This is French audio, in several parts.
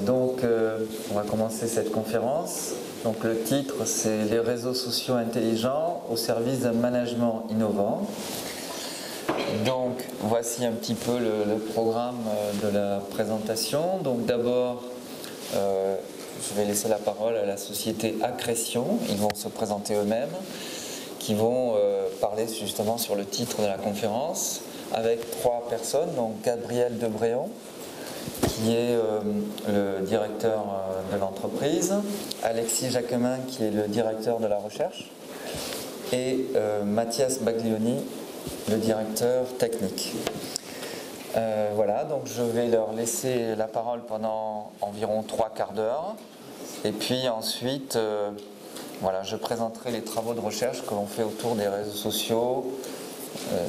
On va commencer cette conférence. Donc, le titre, c'est « Les réseaux sociaux intelligents au service d'un management innovant ». Donc, voici un petit peu le programme de la présentation. Donc, d'abord, je vais laisser la parole à la société Accrétion. Ils vont se présenter eux-mêmes, qui vont parler justement sur le titre de la conférence, avec 3 personnes. Donc, Gabriel Debréon, qui est le directeur de l'entreprise, Alexis Jacquemin, qui est le directeur de la recherche, et Mathias Baglioni, le directeur technique. Voilà, donc je vais leur laisser la parole pendant environ 3 quarts d'heure, et puis ensuite, voilà, je présenterai les travaux de recherche que l'on fait autour des réseaux sociaux,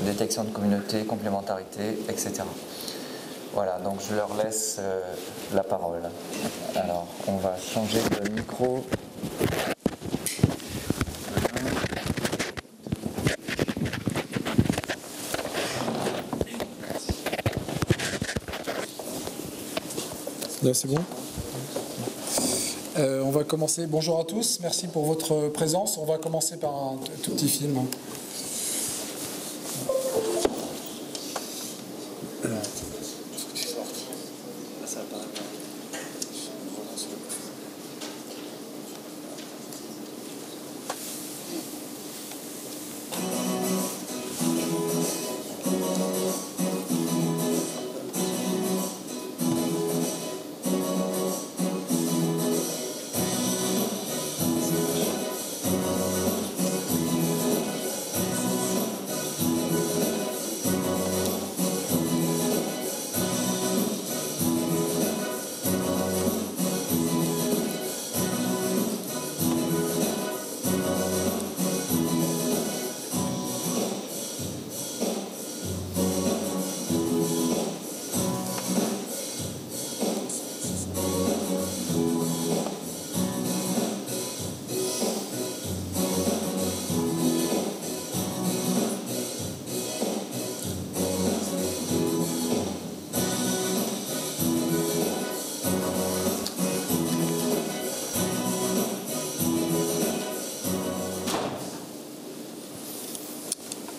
détection de communauté, complémentarité, etc. Voilà, donc je leur laisse la parole. Alors, on va changer de micro. Là, c'est bon. On va commencer. Bonjour à tous, merci pour votre présence. On va commencer par un tout petit film.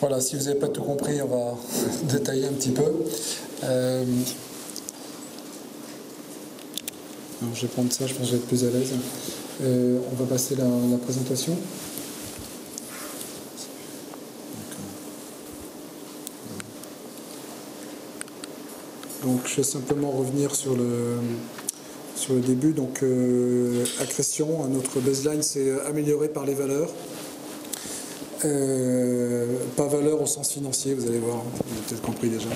Voilà, si vous n'avez pas tout compris, on va détailler un petit peu. Alors, je vais prendre ça, je pense que je vais être plus à l'aise. On va passer la présentation. Donc, je vais simplement revenir sur le début. Donc, Accrétion, notre baseline, c'est amélioré par les valeurs. Pas valeur au sens financier, vous allez voir, vous avez peut-être compris déjà.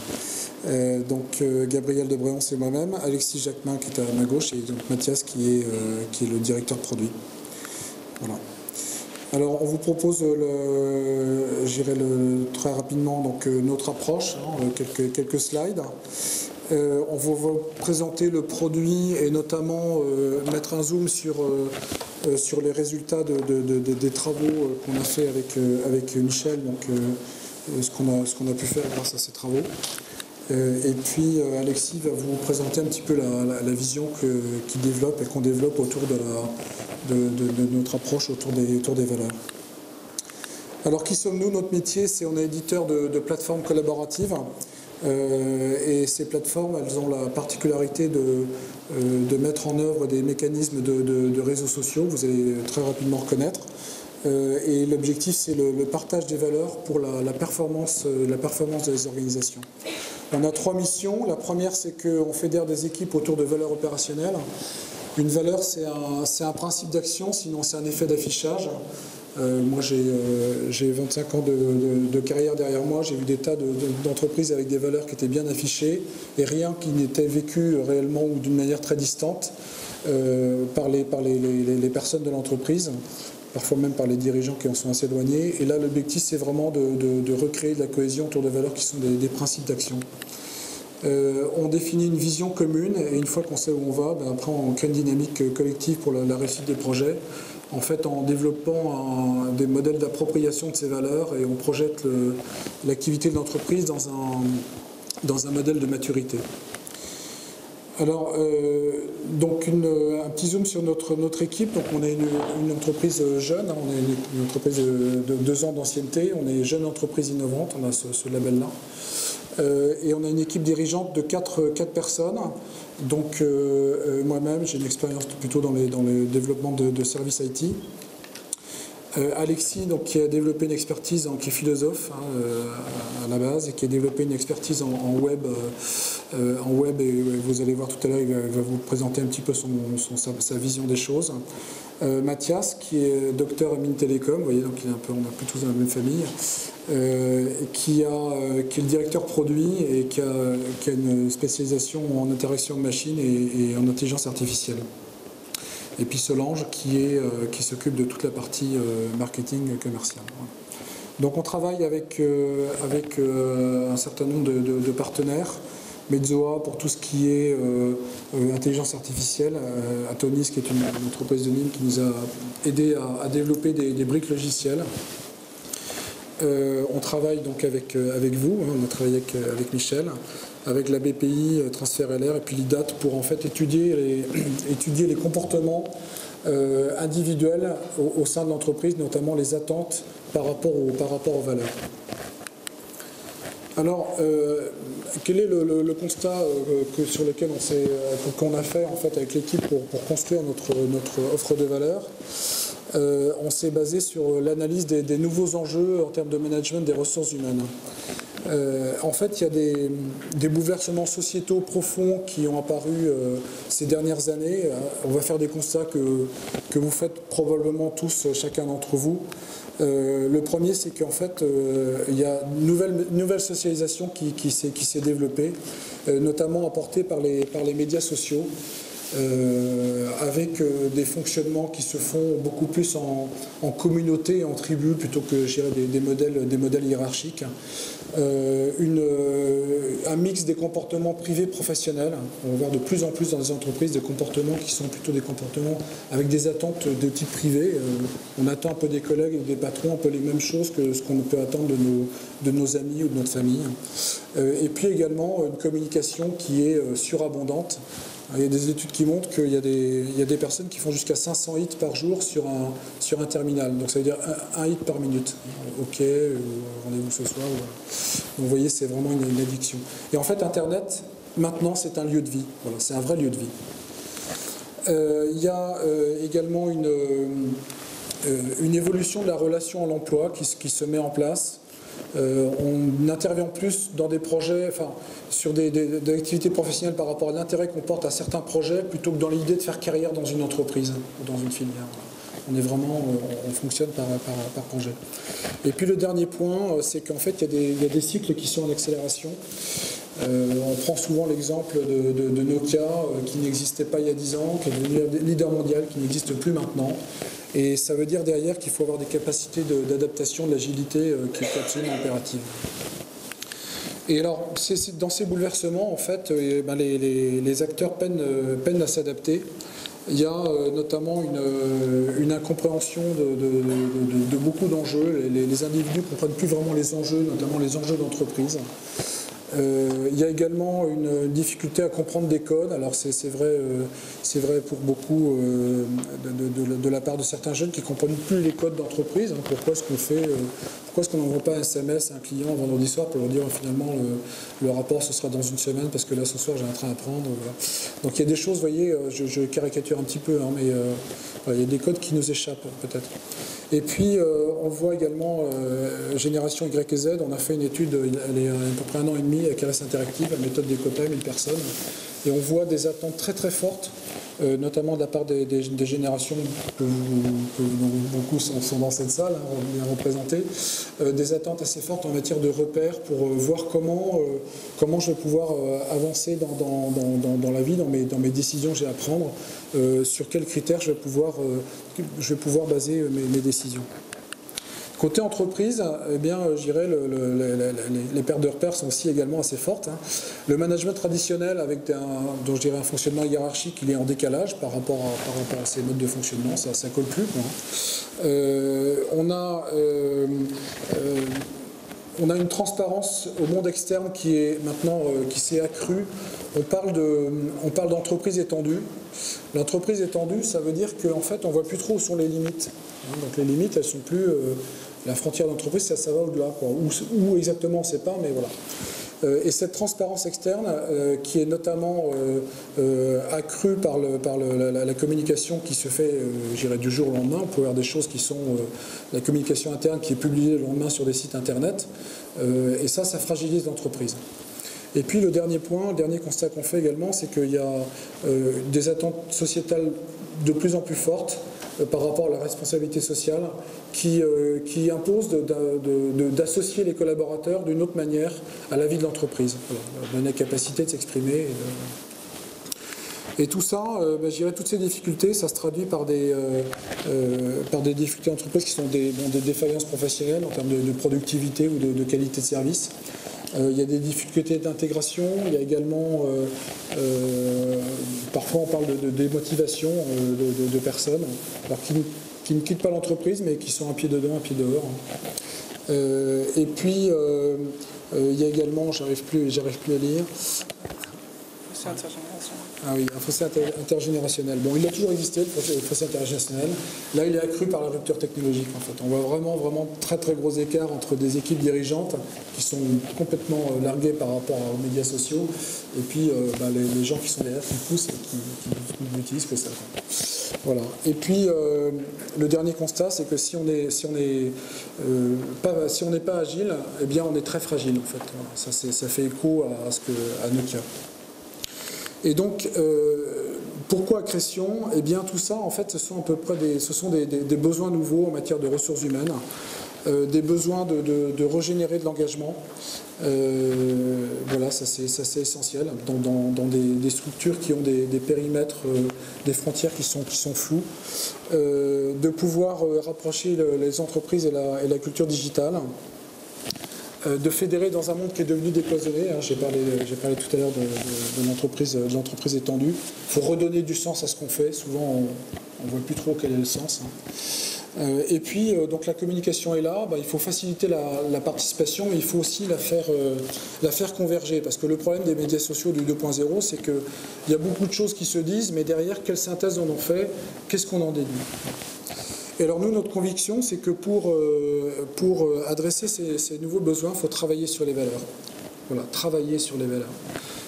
Gabriel Debréon, c'est moi-même, Alexis Jacquemin qui est à ma gauche, et donc Mathias qui est le directeur produit. Voilà. Alors on vous propose, j'irai très rapidement, donc, notre approche, quelques slides. On va vous présenter le produit et notamment mettre un zoom sur les résultats des travaux qu'on a fait avec Michel, donc ce qu'on a pu faire grâce à ces travaux. Et puis Alexis va vous présenter un petit peu la vision qu'il développe et qu'on développe autour de notre approche autour des valeurs. Alors qui sommes-nous? Notre métier, c'est on est éditeur de plateformes collaboratives. Et ces plateformes, elles ont la particularité de mettre en œuvre des mécanismes de réseaux sociaux, vous allez très rapidement reconnaître. Et l'objectif, c'est le partage des valeurs pour la performance des organisations. On a 3 missions. La première, c'est qu'on fédère des équipes autour de valeurs opérationnelles. Une valeur, c'est un principe d'action, sinon c'est un effet d'affichage. Moi, j'ai 25 ans de carrière derrière moi. J'ai vu des tas d'entreprises avec des valeurs qui étaient bien affichées et rien qui n'était vécu réellement ou d'une manière très distante par les personnes de l'entreprise, parfois même par les dirigeants qui en sont assez éloignés. Et là, l'objectif, c'est vraiment de recréer de la cohésion autour de valeurs qui sont des principes d'action. On définit une vision commune et une fois qu'on sait où on va, après on crée une dynamique collective pour la réussite des projets. En fait, en développant des modèles d'appropriation de ces valeurs et on projette l'activité de l'entreprise dans un modèle de maturité. Alors, donc un petit zoom sur notre équipe. Donc, on est une entreprise jeune, hein, on est une entreprise de 2 ans d'ancienneté. On est jeune entreprise innovante, on a ce label-là. Et on a une équipe dirigeante de 4 personnes. Donc, moi-même, j'ai une expérience plutôt dans le développement de services IT. Alexis, donc, qui a développé une expertise, qui est philosophe à la base, et qui a développé une expertise en web, et vous allez voir tout à l'heure, il va vous présenter un petit peu sa vision des choses. Mathias, qui est docteur à Mines Télécom, vous voyez, donc on est un peu tous dans la même famille, qui est le directeur produit et qui a une spécialisation en interaction machine et en intelligence artificielle. Et puis Solange qui s'occupe de toute la partie marketing commercial. Voilà. Donc on travaille avec un certain nombre de partenaires. Mezzoa pour tout ce qui est intelligence artificielle, Atonis qui est une entreprise de Nîmes qui nous a aidé à développer des briques logicielles. On travaille donc avec vous, hein, on a travaillé avec Michel, avec la BPI, Transfert LR et puis l'IDAT pour en fait étudier les comportements individuels au sein de l'entreprise, notamment les attentes par rapport aux valeurs. Alors, quel est le constat sur lequel qu'on a fait en fait avec l'équipe pour construire notre offre de valeurs? On s'est basé sur l'analyse des nouveaux enjeux en termes de management des ressources humaines. En fait, il y a des bouleversements sociétaux profonds qui ont apparu ces dernières années. On va faire des constats que vous faites probablement tous, chacun d'entre vous. Le premier, c'est qu'en fait, il y a une nouvelle socialisation qui s'est développée, notamment apportée par les médias sociaux, avec des fonctionnements qui se font beaucoup plus en communauté, en tribu, plutôt que je dirais, des modèles hiérarchiques. Un mix des comportements privés professionnels. On va voir de plus en plus dans les entreprises des comportements qui sont plutôt des comportements avec des attentes de type privé. On attend un peu des collègues et des patrons un peu les mêmes choses que ce qu'on peut attendre de nos amis ou de notre famille. Et puis également une communication qui est surabondante. Il y a des études qui montrent qu'il y a des personnes qui font jusqu'à 500 hits par jour sur un terminal. Donc ça veut dire un hit par minute. OK, rendez-vous ce soir. Voilà. Donc vous voyez, c'est vraiment une addiction. Et en fait, Internet, maintenant, c'est un lieu de vie. Voilà, c'est un vrai lieu de vie. Il y a également une évolution de la relation à l'emploi qui se met en place. On intervient plus dans des projets, sur des activités professionnelles par rapport à l'intérêt qu'on porte à certains projets, plutôt que dans l'idée de faire carrière dans une entreprise ou dans une filière. On fonctionne par projet. Et puis le dernier point, c'est qu'en fait, il y a des cycles qui sont en accélération. On prend souvent l'exemple de Nokia, qui n'existait pas il y a 10 ans, qui est devenu leader mondial, qui n'existe plus maintenant. Et ça veut dire derrière qu'il faut avoir des capacités d'adaptation, de l'agilité qui est absolument impérative. Et alors, dans ces bouleversements, en fait, les acteurs peinent à s'adapter. Il y a notamment une incompréhension de beaucoup d'enjeux. Les individus ne comprennent plus vraiment les enjeux, notamment les enjeux d'entreprise. Il y a également une difficulté à comprendre des codes. Alors c'est vrai pour beaucoup de la part de certains jeunes qui ne comprennent plus les codes d'entreprise. Pourquoi est-ce qu'on n'envoie pas un SMS à un client vendredi soir pour leur dire finalement le rapport ce sera dans une semaine parce que là ce soir j'ai un train à prendre. Voilà. Donc il y a des choses, vous voyez, je caricature un petit peu, mais il y a des codes qui nous échappent peut-être. Et puis on voit également Génération Y et Z, on a fait une étude, elle est à peu près 1 an et demi avec RS Interactive, la méthode d'Ecotime, 1000 personnes, et on voit des attentes très très fortes, notamment de la part des générations dont beaucoup sont dans cette salle, bien représentées, des attentes assez fortes en matière de repères pour voir comment je vais pouvoir avancer dans la vie, dans mes décisions que j'ai à prendre, sur quels critères je vais pouvoir baser mes décisions. Côté entreprise, eh bien, je dirais les pertes de repères sont aussi également assez fortes. Le management traditionnel, avec dont je dirais un fonctionnement hiérarchique, il est en décalage par rapport à ces modes de fonctionnement, ça colle plus. On a on a une transparence au monde externe qui est maintenant qui s'est accrue. On parle d'entreprise étendue. L'entreprise étendue, ça veut dire qu'en fait, on ne voit plus trop où sont les limites. Donc les limites, elles sont plus... la frontière d'entreprise, ça va au-delà. Où exactement, on ne sait pas, mais voilà. Et cette transparence externe, qui est notamment accrue par la communication qui se fait, je dirais, du jour au lendemain. On peut avoir des choses qui sont la communication interne qui est publiée le lendemain sur des sites internet. Et ça fragilise l'entreprise. Et puis le dernier point, le dernier constat qu'on fait également, c'est qu'il y a des attentes sociétales de plus en plus fortes par rapport à la responsabilité sociale qui impose d'associer les collaborateurs d'une autre manière à la vie de l'entreprise, donner la capacité de s'exprimer. Et tout ça, je dirais, toutes ces difficultés, ça se traduit par des difficultés d'entreprise qui sont des défaillances professionnelles en termes de productivité ou de qualité de service. Il y a des difficultés d'intégration, il y a également, parfois on parle de démotivation de personnes, alors qui ne quittent pas l'entreprise mais qui sont un pied dedans, un pied dehors. Et puis il y a également, j'arrive plus à lire. C'est intergénérationnel. Ah oui, un fossé intergénérationnel. Bon, il a toujours existé, le fossé intergénérationnel. Là, il est accru par la rupture technologique, en fait. On voit vraiment très gros écarts entre des équipes dirigeantes qui sont complètement larguées par rapport aux médias sociaux et puis les gens qui sont derrière, qui poussent et qui n'utilisent que ça. Voilà. Et puis, le dernier constat, c'est que si on n'est pas agile, eh bien, on est très fragile, en fait. Voilà. Ça fait écho à Nokia. Et donc, pourquoi accrétion? Eh bien, tout ça, en fait, ce sont à peu près des besoins nouveaux en matière de ressources humaines, des besoins de régénérer de l'engagement. Voilà, ça c'est essentiel dans des structures qui ont des périmètres, des frontières qui sont floues, de pouvoir rapprocher les entreprises et la culture digitale. De fédérer dans un monde qui est devenu décloisonné. J'ai parlé tout à l'heure de l'entreprise étendue. Il faut redonner du sens à ce qu'on fait. Souvent, on ne voit plus trop quel est le sens. Et puis, donc la communication est là. Il faut faciliter la participation, mais il faut aussi la faire converger. Parce que le problème des médias sociaux du 2.0, c'est qu'il y a beaucoup de choses qui se disent, mais derrière, quelle synthèse on en fait? Qu'est-ce qu'on en déduit? Et alors nous, notre conviction, c'est que pour adresser ces nouveaux besoins, il faut travailler sur les valeurs. Voilà, travailler sur les valeurs.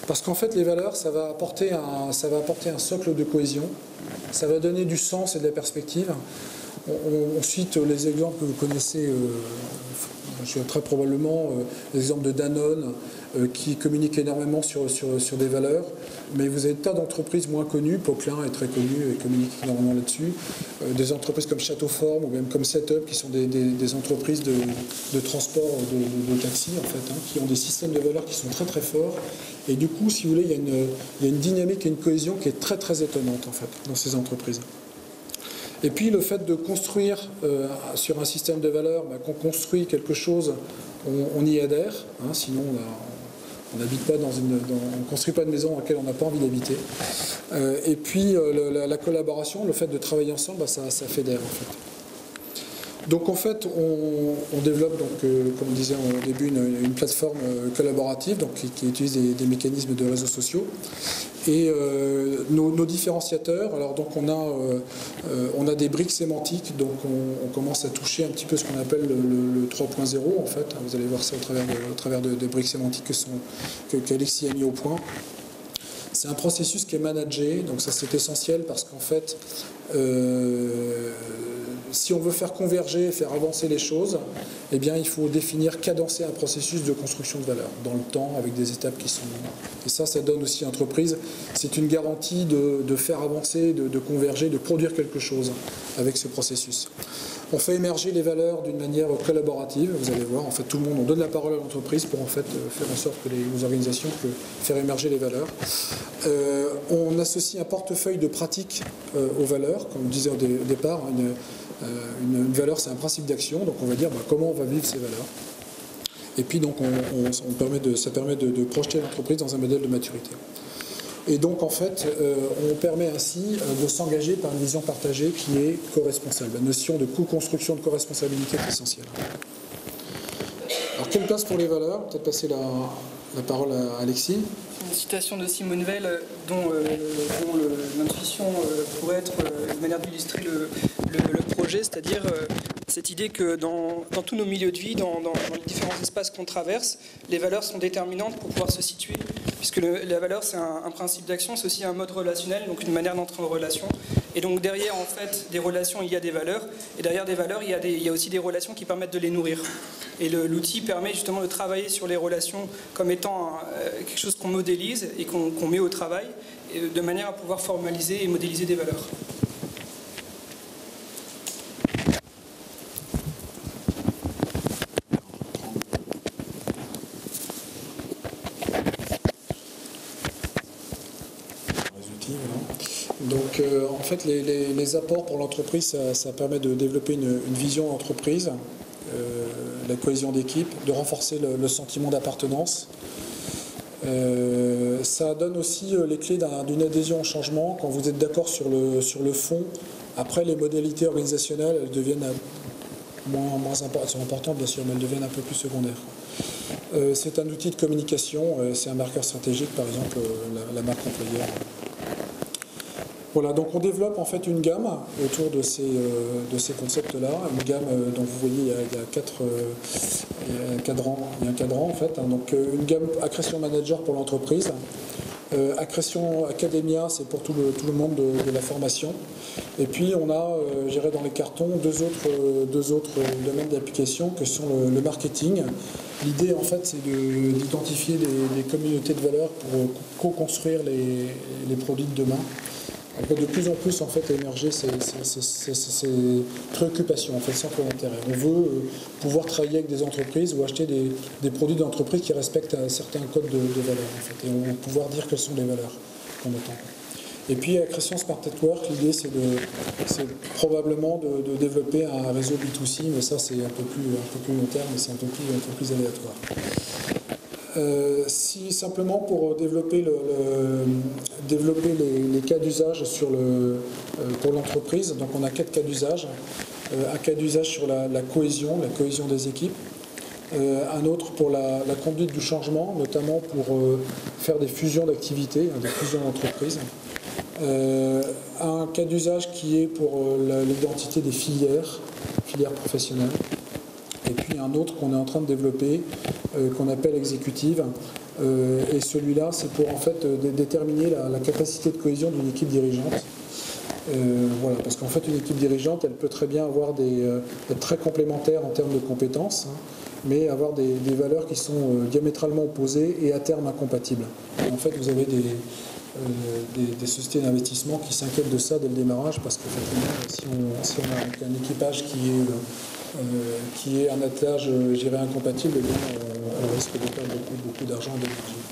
Parce qu'en fait, les valeurs, ça va apporter un socle de cohésion, ça va donner du sens et de la perspective. On cite les exemples que vous connaissez, très probablement, l'exemple de Danone, qui communique énormément sur des valeurs, mais vous avez des tas d'entreprises moins connues, Poquelin est très connu et communique énormément là-dessus, des entreprises comme Châteauforme ou même comme Setup, qui sont des entreprises de transport de taxi, en fait, qui ont des systèmes de valeurs qui sont très forts, et du coup, si vous voulez, il y a une dynamique et une cohésion qui est très étonnante, en fait, dans ces entreprises. Et puis le fait de construire sur un système de valeurs, qu'on construit quelque chose, on y adhère, sinon on n'habite pas on construit pas de maison dans laquelle on n'a pas envie d'habiter. Et puis la collaboration, le fait de travailler ensemble, ça fédère, en fait. Donc en fait, on développe, comme on disait au début, une plateforme collaborative qui utilise des mécanismes de réseaux sociaux. Et nos différenciateurs, alors donc on a des briques sémantiques, donc on commence à toucher un petit peu ce qu'on appelle le 3.0, en fait. Vous allez voir ça au travers de briques sémantiques qu'Alexis a mis au point. C'est un processus qui est managé, donc ça c'est essentiel parce qu'en fait, si on veut faire converger, faire avancer les choses, eh bien il faut définir, cadencer un processus de construction de valeur dans le temps avec des étapes qui sont... Et ça donne aussi à l'entreprise, c'est une garantie de faire avancer, de converger, de produire quelque chose avec ce processus. On fait émerger les valeurs d'une manière collaborative, vous allez voir, en fait tout le monde, on donne la parole à l'entreprise pour en fait faire en sorte que les organisations puissent faire émerger les valeurs. On associe un portefeuille de pratiques aux valeurs, comme je disais au départ, une valeur c'est un principe d'action, donc on va dire comment on va vivre ces valeurs. Et puis donc ça permet de projeter l'entreprise dans un modèle de maturité. Et donc en fait, on permet ainsi de s'engager par une vision partagée qui est co-responsable. La notion de co-construction de co-responsabilité est essentielle. Alors, quelle place pour les valeurs? Peut-être passer la parole à Alexis. Une citation de Simone Weil dont l'intuition pourrait être une manière d'illustrer le projet, c'est-à-dire cette idée que dans tous nos milieux de vie, dans les différents espaces qu'on traverse, les valeurs sont déterminantes pour pouvoir se situer, puisque la valeur c'est un principe d'action, c'est aussi un mode relationnel, donc une manière d'entrer en relation. Et donc derrière en fait des relations il y a des valeurs, et derrière des valeurs il y a aussi des relations qui permettent de les nourrir. Et l'outil permet justement de travailler sur les relations comme étant quelque chose qu'on modélise et qu'on met au travail, de manière à pouvoir formaliser et modéliser des valeurs. Donc en fait les apports pour l'entreprise, ça permet de développer une vision entreprise, la cohésion d'équipe, de renforcer le sentiment d'appartenance. Ça donne aussi les clés d'une adhésion au changement. Quand vous êtes d'accord sur le fond, après les modalités organisationnelles, elles deviennent moins importantes bien sûr, mais elles deviennent un peu plus secondaires. C'est un outil de communication, c'est un marqueur stratégique, par exemple la marque employeur. Voilà, donc on développe en fait une gamme autour de ces concepts-là, une gamme dont vous voyez il y a un cadran en fait, hein, donc une gamme Accrétion Manager pour l'entreprise, Accrétion Academia c'est pour tout le monde de la formation, et puis on a, j'irai dans les cartons, deux autres domaines d'application que sont le marketing. L'idée en fait c'est d'identifier des communautés de valeurs pour co-construire les produits de demain. On peut de plus en plus en fait émerger ces préoccupations, en fait, centres d'intérêt. On veut pouvoir travailler avec des entreprises ou acheter des produits d'entreprise qui respectent un certain code de valeurs, en fait, et on va pouvoir dire quelles sont les valeurs qu'on attend. Et puis Accrétion Smart Network, l'idée c'est probablement de développer un réseau B2C, mais ça c'est un peu plus long terme, et c'est un peu plus aléatoire. Si simplement pour développer les cas d'usage pour l'entreprise, donc on a 4 cas d'usage. Un cas d'usage sur la cohésion des équipes. Un autre pour la conduite du changement, notamment pour faire des fusions d'activités, des fusions d'entreprises. Un cas d'usage qui est pour l'identité des filières professionnelles. Et puis un autre qu'on est en train de développer, qu'on appelle exécutive. Et celui-là, c'est pour en fait déterminer la capacité de cohésion d'une équipe dirigeante. Voilà, parce qu'en fait, une équipe dirigeante, elle peut très bien être très complémentaire en termes de compétences, hein, mais avoir des valeurs qui sont diamétralement opposées et à terme incompatibles. Et en fait, vous avez des sociétés d'investissement qui s'inquiètent de ça dès le démarrage, parce qu'effectivement, si on a un équipage qui est un attelage, je dirais, incompatible, eh bien, on risque de perdre beaucoup d'argent et d'énergie.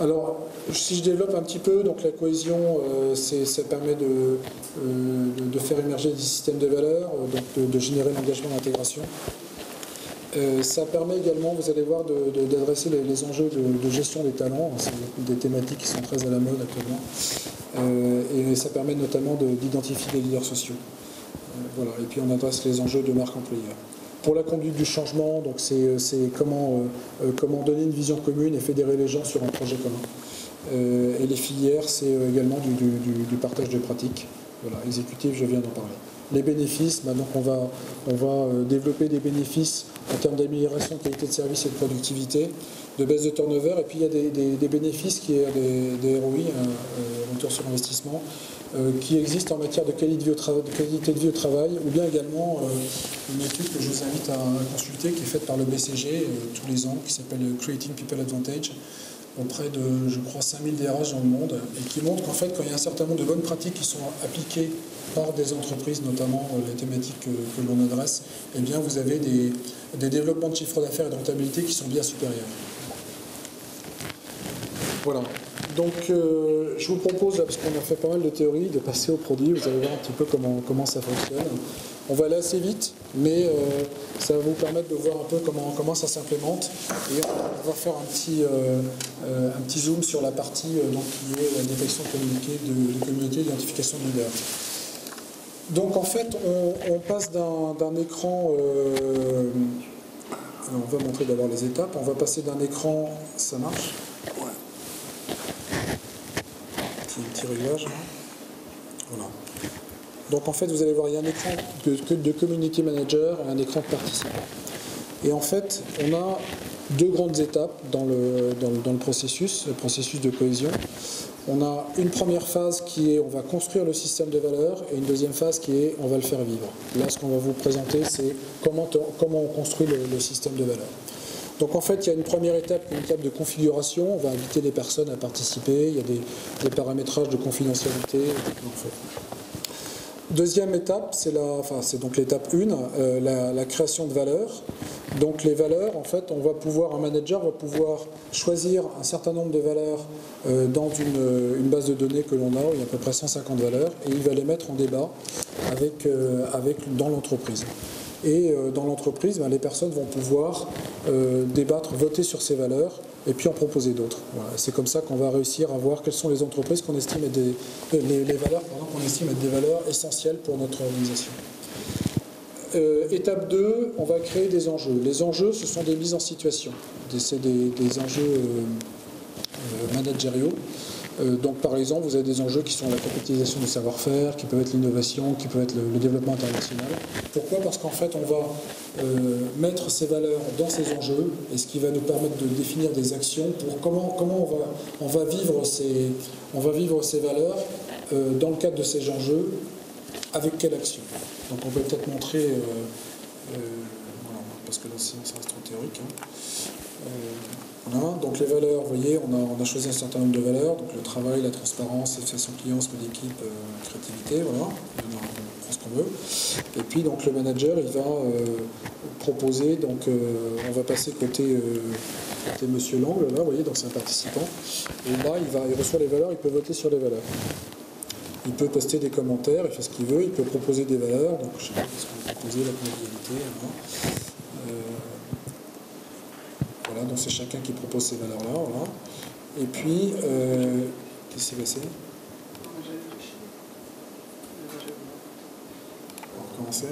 Alors, si je développe un petit peu, donc la cohésion, ça permet de faire émerger des systèmes de valeurs, donc de générer l'engagement d'intégration. Ça permet également, vous allez voir, d'adresser les enjeux de gestion des talents. C'est des thématiques qui sont très à la mode actuellement. Et ça permet notamment d'identifier les leaders sociaux. Voilà. Et puis on adresse les enjeux de marque employeur. Pour la conduite du changement, donc c'est comment donner une vision commune et fédérer les gens sur un projet commun. Et les filières, c'est également du partage de pratiques. Voilà, exécutif, je viens d'en parler. Les bénéfices, donc on va développer des bénéfices en termes d'amélioration de qualité de service et de productivité, de baisse de turnover, et puis il y a des bénéfices qui est des ROI, retour sur investissement, qui existent en matière de qualité de vie au travail, ou bien également une étude que je vous invite à consulter, qui est faite par le BCG tous les ans, qui s'appelle Creating People Advantage, auprès de, je crois, 5000 DRH dans le monde, et qui montre qu'en fait, quand il y a un certain nombre de bonnes pratiques qui sont appliquées par des entreprises, notamment les thématiques que l'on adresse, eh bien, vous avez des développements de chiffre d'affaires et de rentabilité qui sont bien supérieurs. Voilà. Donc, je vous propose, parce qu'on a fait pas mal de théories, de passer au produit. Vous allez voir un petit peu comment ça fonctionne. On va aller assez vite, mais ça va vous permettre de voir un peu comment ça s'implémente. Et on va faire un petit zoom sur la partie qui est la détection de communauté d'identification de leader. Donc, en fait, on passe d'un écran on va montrer d'abord les étapes. On va passer d'un écran, ça marche? Ouais. Petit réglage. Voilà. Donc en fait, vous allez voir, il y a un écran de Community Manager et un écran de participant. Et en fait, on a deux grandes étapes dans le processus de cohésion. On a une première phase qui est on va construire le système de valeurs et une deuxième phase qui est on va le faire vivre. Là, ce qu'on va vous présenter, c'est comment on construit le système de valeurs. Donc en fait, il y a une première étape, une étape de configuration. On va inviter les personnes à participer. Il y a des paramétrages de confidentialité. Deuxième étape, c'est donc l'étape 1, la création de valeurs. Donc les valeurs, en fait, un manager va pouvoir choisir un certain nombre de valeurs dans une base de données que l'on a, où il y a à peu près 150 valeurs, et il va les mettre en débat dans l'entreprise. Et dans l'entreprise, les personnes vont pouvoir débattre, voter sur ces valeurs, et puis en proposer d'autres. Voilà. C'est comme ça qu'on va réussir à voir quelles sont les entreprises qu'on estime être les valeurs qu'on estime être des valeurs essentielles pour notre organisation. Étape 2, on va créer des enjeux. Les enjeux, ce sont des mises en situation. C'est des enjeux managériaux. Donc par exemple, vous avez des enjeux qui sont la capitalisation du savoir-faire, qui peuvent être l'innovation, qui peuvent être le développement international. Pourquoi? Parce qu'en fait, on va mettre ces valeurs dans ces enjeux, et ce qui va nous permettre de définir des actions pour comment on va vivre ces valeurs dans le cadre de ces enjeux, avec quelle action. Donc on peut peut-être montrer, voilà, parce que là sinon ça reste trop théorique. Voilà, donc les valeurs, vous voyez, on a choisi un certain nombre de valeurs, donc le travail, la transparence, satisfaction client, esprit d'équipe, créativité, voilà, on prend ce qu'on veut. Et puis donc le manager, il va proposer, donc on va passer côté Monsieur Langle, là, vous voyez, donc c'est un participant. Et là, il reçoit les valeurs, il peut voter sur les valeurs. Il peut poster des commentaires, il fait ce qu'il veut, il peut proposer des valeurs, donc je sais pas ce qu'on va proposer, la convivialité, voilà, donc c'est chacun qui propose ces valeurs-là, voilà. Et puis, qu'est-ce qui s'est passé? On va recommencer.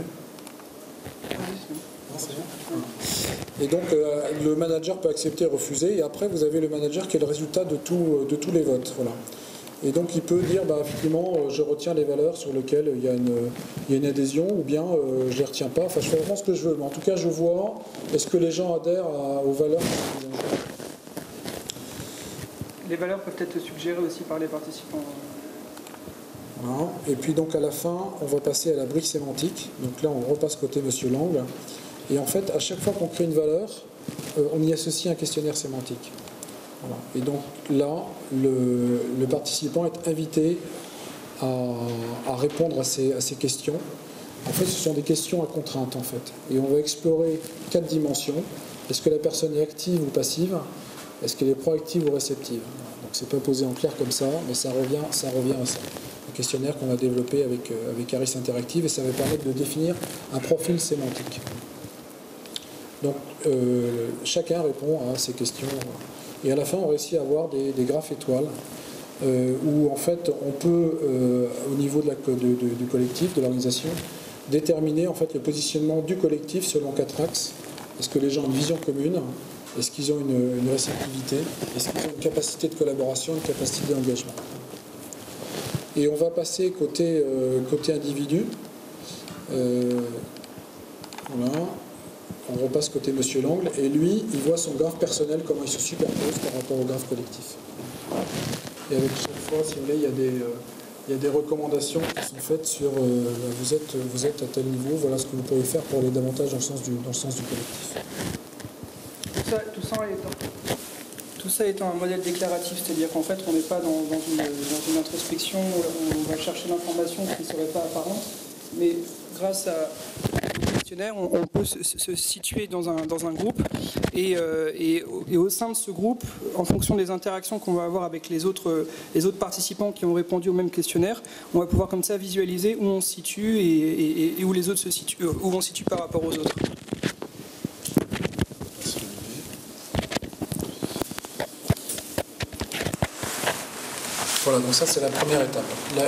Et donc le manager peut accepter et refuser, et après vous avez le manager qui est le résultat de tous les votes, voilà. Et donc il peut dire, effectivement, je retiens les valeurs sur lesquelles il y a une adhésion, ou bien je ne les retiens pas. Enfin, je fais vraiment ce que je veux. Mais en tout cas, je vois, est-ce que les gens adhèrent aux valeurs? Les valeurs peuvent être suggérées aussi par les participants. Voilà. Et puis donc à la fin, on va passer à la brique sémantique. Donc là, on repasse côté Monsieur Langle. Et en fait, à chaque fois qu'on crée une valeur, on y associe un questionnaire sémantique. Voilà. Et donc là, le participant est invité à répondre à ces questions. En fait, ce sont des questions à contrainte, en fait. Et on va explorer 4 dimensions. Est-ce que la personne est active ou passive? Est-ce qu'elle est proactive ou réceptive? Donc c'est pas posé en clair comme ça, mais ça revient à ça. Un questionnaire qu'on va développer avec Harris Interactive, et ça va permettre de définir un profil sémantique. Donc chacun répond à ces questions. Et à la fin, on réussit à avoir des graphes étoiles où, en fait, on peut, au niveau du collectif, de l'organisation, déterminer en fait, le positionnement du collectif selon 4 axes. Est-ce que les gens ont une vision commune? Est-ce qu'ils ont une réceptivité? Est-ce qu'ils ont une capacité de collaboration, une capacité d'engagement? Et on va passer côté individu. Voilà. On repasse côté Monsieur Langle, et lui, il voit son graphe personnel, comment il se superpose par rapport au graphe collectif. Et avec chaque fois, si vous voulez, il y a des recommandations qui sont faites sur vous êtes à tel niveau, voilà ce que vous pouvez faire pour aller davantage dans le sens du collectif. Tout ça étant un modèle déclaratif, c'est-à-dire qu'en fait, on n'est pas dans une introspection où on va chercher l'information qui ne serait pas apparente, mais grâce à questionnaire, on peut se situer dans un groupe et au sein de ce groupe, en fonction des interactions qu'on va avoir avec les autres participants qui ont répondu au même questionnaire, on va pouvoir comme ça visualiser où on se situe et où les autres se situent, où on se situe par rapport aux autres. Voilà, donc ça c'est la première étape.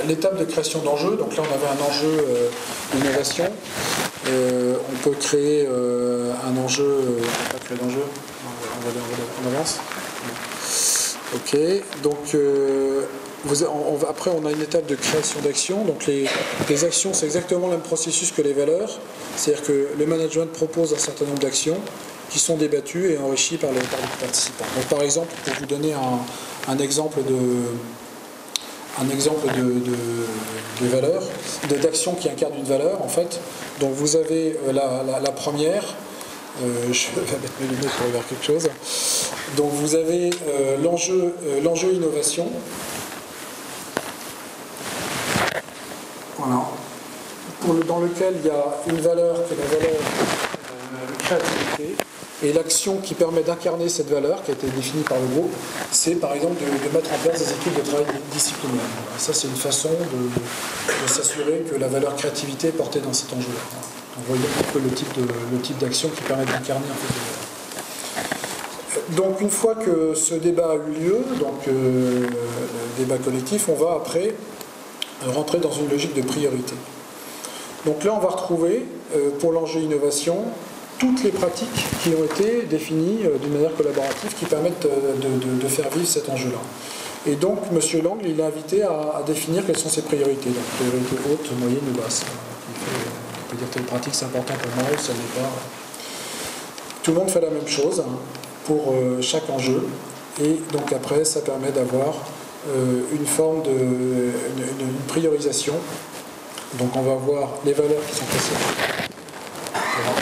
L'étape de création d'enjeux, donc là on avait un enjeu d'innovation. On peut créer un enjeu. On ne peut pas créer d'enjeu. On avance. Ok. Donc après, on a une étape de création d'actions. Donc les actions, c'est exactement le même processus que les valeurs. C'est-à-dire que le management propose un certain nombre d'actions qui sont débattues et enrichies par les participants. Donc, par exemple, pour vous donner un exemple de valeur, d'action qui incarne une valeur, en fait. Donc vous avez la première. Je vais mettre mes lunettes pour voir quelque chose. Donc vous avez l'enjeu innovation. Voilà. Dans lequel il y a une valeur qui est la valeur créativité. Et l'action qui permet d'incarner cette valeur, qui a été définie par le groupe, c'est par exemple de mettre en place des équipes de travail disciplinaires. Voilà. Ça, c'est une façon de s'assurer que la valeur créativité est portée dans cet enjeu-là. Donc, vous voyez un peu le type d'action qui permet d'incarner en fait, les valeurs. Donc, une fois que ce débat a eu lieu, donc le débat collectif, on va après rentrer dans une logique de priorité. Donc là, on va retrouver, pour l'enjeu innovation, toutes les pratiques qui ont été définies d'une manière collaborative qui permettent de faire vivre cet enjeu-là. Et donc, M. Lang, il est invité à définir quelles sont ses priorités. Donc, priorité haute, moyenne ou basse. On peut dire que telle pratique, c'est important pour moi, ou ça n'est pas. Tout le monde fait la même chose pour chaque enjeu. Et donc, après, ça permet d'avoir une forme une priorisation. Donc, on va voir les valeurs qui sont placées. Voilà.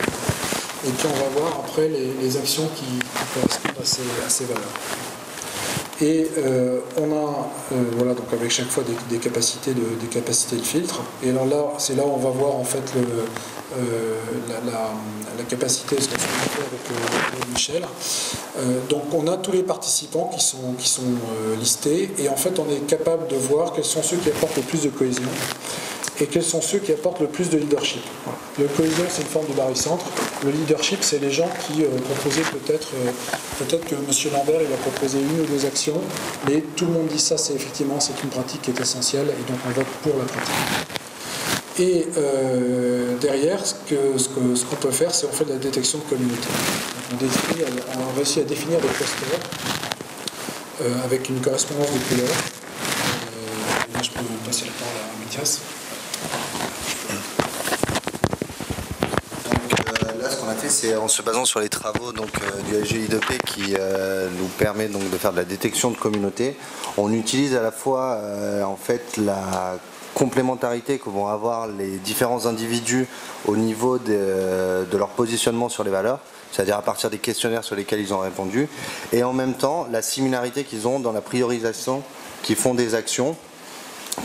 Et puis on va voir après les actions qui correspondent à ces valeurs. Et on a voilà, donc avec chaque fois des capacités de filtre. Et alors là, c'est là où on va voir en fait la capacité, ce qu'on fait avec Michel. Donc on a tous les participants qui sont listés, et en fait on est capable de voir quels sont ceux qui apportent le plus de cohésion et quels sont ceux qui apportent le plus de leadership. Voilà. Le cohésion, c'est une forme de barycentre. Le leadership, c'est les gens qui proposaient peut-être que M. Lambert il a proposé une ou deux actions, mais tout le monde dit ça, c'est une pratique qui est essentielle, et donc on vote pour la pratique. Et derrière, ce qu'on peut faire, c'est on fait de la détection de communauté. On réussit à définir des clusters avec une correspondance de couleurs. Là, je peux vous passer la parole à Mathias. Là, ce qu'on a fait, c'est en se basant sur les travaux du LGI2P qui nous permet donc de faire de la détection de communauté. On utilise à la fois en fait la complémentarité que vont avoir les différents individus au niveau de leur positionnement sur les valeurs, c'est-à-dire à partir des questionnaires sur lesquels ils ont répondu, et en même temps la similarité qu'ils ont dans la priorisation, qu'ils font des actions,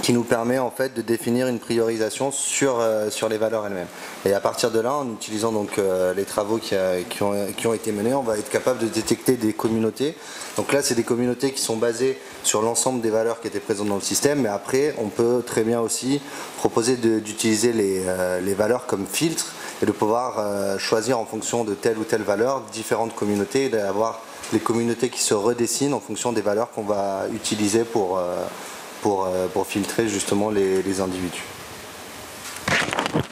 qui nous permet en fait de définir une priorisation sur les valeurs elles-mêmes. Et à partir de là, en utilisant donc les travaux qui ont été menés, on va être capable de détecter des communautés. Donc là, c'est des communautés qui sont basées sur l'ensemble des valeurs qui étaient présentes dans le système, mais après, on peut très bien aussi proposer d'utiliser les valeurs comme filtre et de pouvoir choisir en fonction de telle ou telle valeur différentes communautés, et d'avoir les communautés qui se redessinent en fonction des valeurs qu'on va utiliser pour filtrer justement les individus.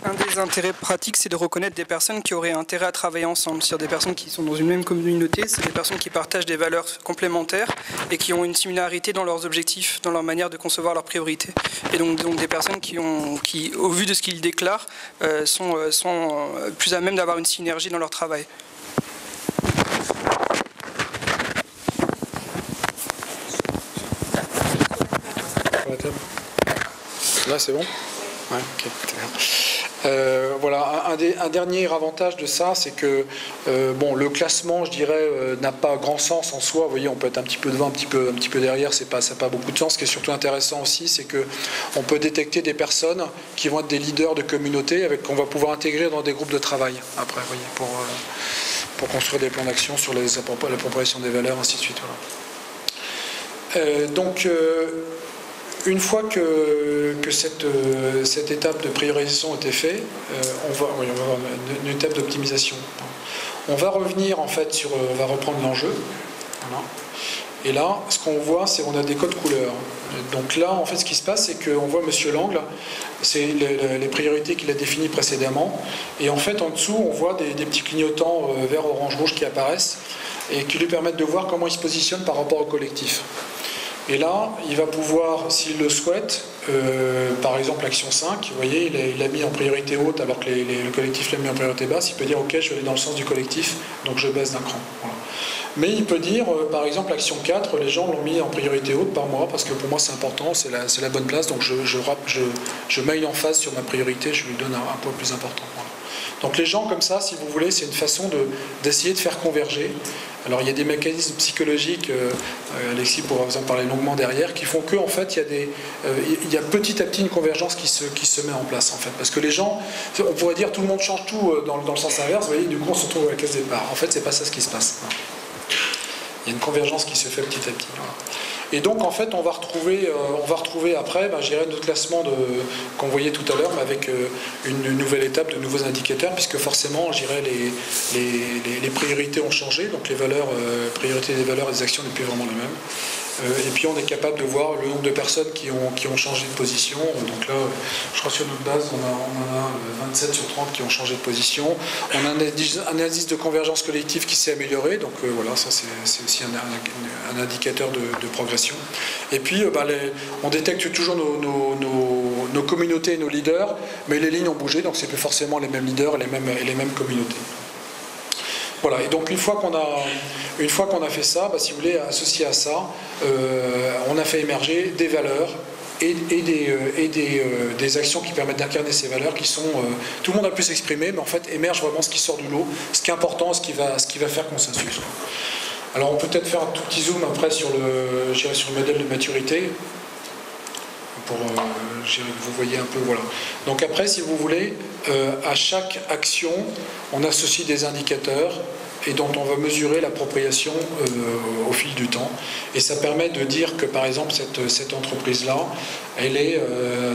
Un des intérêts pratiques, c'est de reconnaître des personnes qui auraient intérêt à travailler ensemble. C'est-à-dire des personnes qui sont dans une même communauté, c'est des personnes qui partagent des valeurs complémentaires et qui ont une similarité dans leurs objectifs, dans leur manière de concevoir leurs priorités. Et donc des personnes qui, au vu de ce qu'ils déclarent, sont plus à même d'avoir une synergie dans leur travail. Là, c'est bon ? Ouais, ok. Voilà, un dernier avantage de ça, c'est que le classement, je dirais, n'a pas grand sens en soi. Vous voyez, on peut être un petit peu devant, un petit peu derrière, ça n'a pas beaucoup de sens. Ce qui est surtout intéressant aussi, c'est qu'on peut détecter des personnes qui vont être des leaders de communauté, qu'on va pouvoir intégrer dans des groupes de travail après, vous voyez, pour construire des plans d'action sur la proposition des valeurs, ainsi de suite. Voilà. Une fois que cette étape de priorisation a été faite, on va avoir une étape d'optimisation. On va revenir en fait on va reprendre l'enjeu, voilà, Et là, ce qu'on voit, c'est qu'on a des codes couleurs. Donc là, en fait, ce qui se passe, c'est qu'on voit Monsieur Langle, c'est les priorités qu'il a définies précédemment. Et en fait, en dessous, on voit des petits clignotants vert, orange, rouge qui apparaissent et qui lui permettent de voir comment il se positionne par rapport au collectif. Et là, il va pouvoir, s'il le souhaite, par exemple l'action 5, vous voyez, il a mis en priorité haute alors que le collectif l'a mis en priorité basse, il peut dire ok, je vais aller dans le sens du collectif, donc je baisse d'un cran. Voilà. Mais il peut dire, par exemple, l'action 4, les gens l'ont mis en priorité haute par moi, parce que pour moi c'est important, c'est la bonne place, donc je maille en phase sur ma priorité, je lui donne un poids plus important. Voilà. Donc les gens comme ça, si vous voulez, c'est une façon d'essayer de faire converger. Alors il y a des mécanismes psychologiques, Alexis pourra vous en parler longuement derrière, qui font que en fait il y a petit à petit une convergence qui se met en place en fait, parce que les gens, on pourrait dire tout le monde change tout dans le sens inverse, vous voyez, du coup on se retrouve à la case départ. En fait c'est pas ça ce qui se passe. Il y a une convergence qui se fait petit à petit. Voilà. Et donc en fait on va retrouver après, je dirais, notre classement qu'on voyait tout à l'heure, mais avec une nouvelle étape de nouveaux indicateurs, puisque forcément je dirais les priorités ont changé, donc les valeurs, priorité des valeurs et des actions n'est plus vraiment les mêmes. Et puis on est capable de voir le nombre de personnes qui ont changé de position. Donc là, je crois sur notre base, on en a 27 sur 30 qui ont changé de position. On a un indice de convergence collective qui s'est amélioré. Donc voilà, ça c'est aussi un indicateur de progression. Et puis on détecte toujours nos communautés et nos leaders, mais les lignes ont bougé, donc c'est plus forcément les mêmes leaders et les mêmes communautés. Voilà, et donc une fois qu'on a fait ça, si vous voulez, associé à ça, on a fait émerger des valeurs et des actions qui permettent d'incarner ces valeurs qui sont... tout le monde a pu s'exprimer, mais en fait émerge vraiment ce qui sort du lot, ce qui est important, ce qui va faire consensus. Alors on peut peut-être faire un tout petit zoom après sur le modèle de maturité, pour que vous voyez un peu, voilà. Donc après, si vous voulez, à chaque action, on associe des indicateurs et dont on va mesurer l'appropriation au fil du temps. Et ça permet de dire que, par exemple, cette entreprise-là, elle est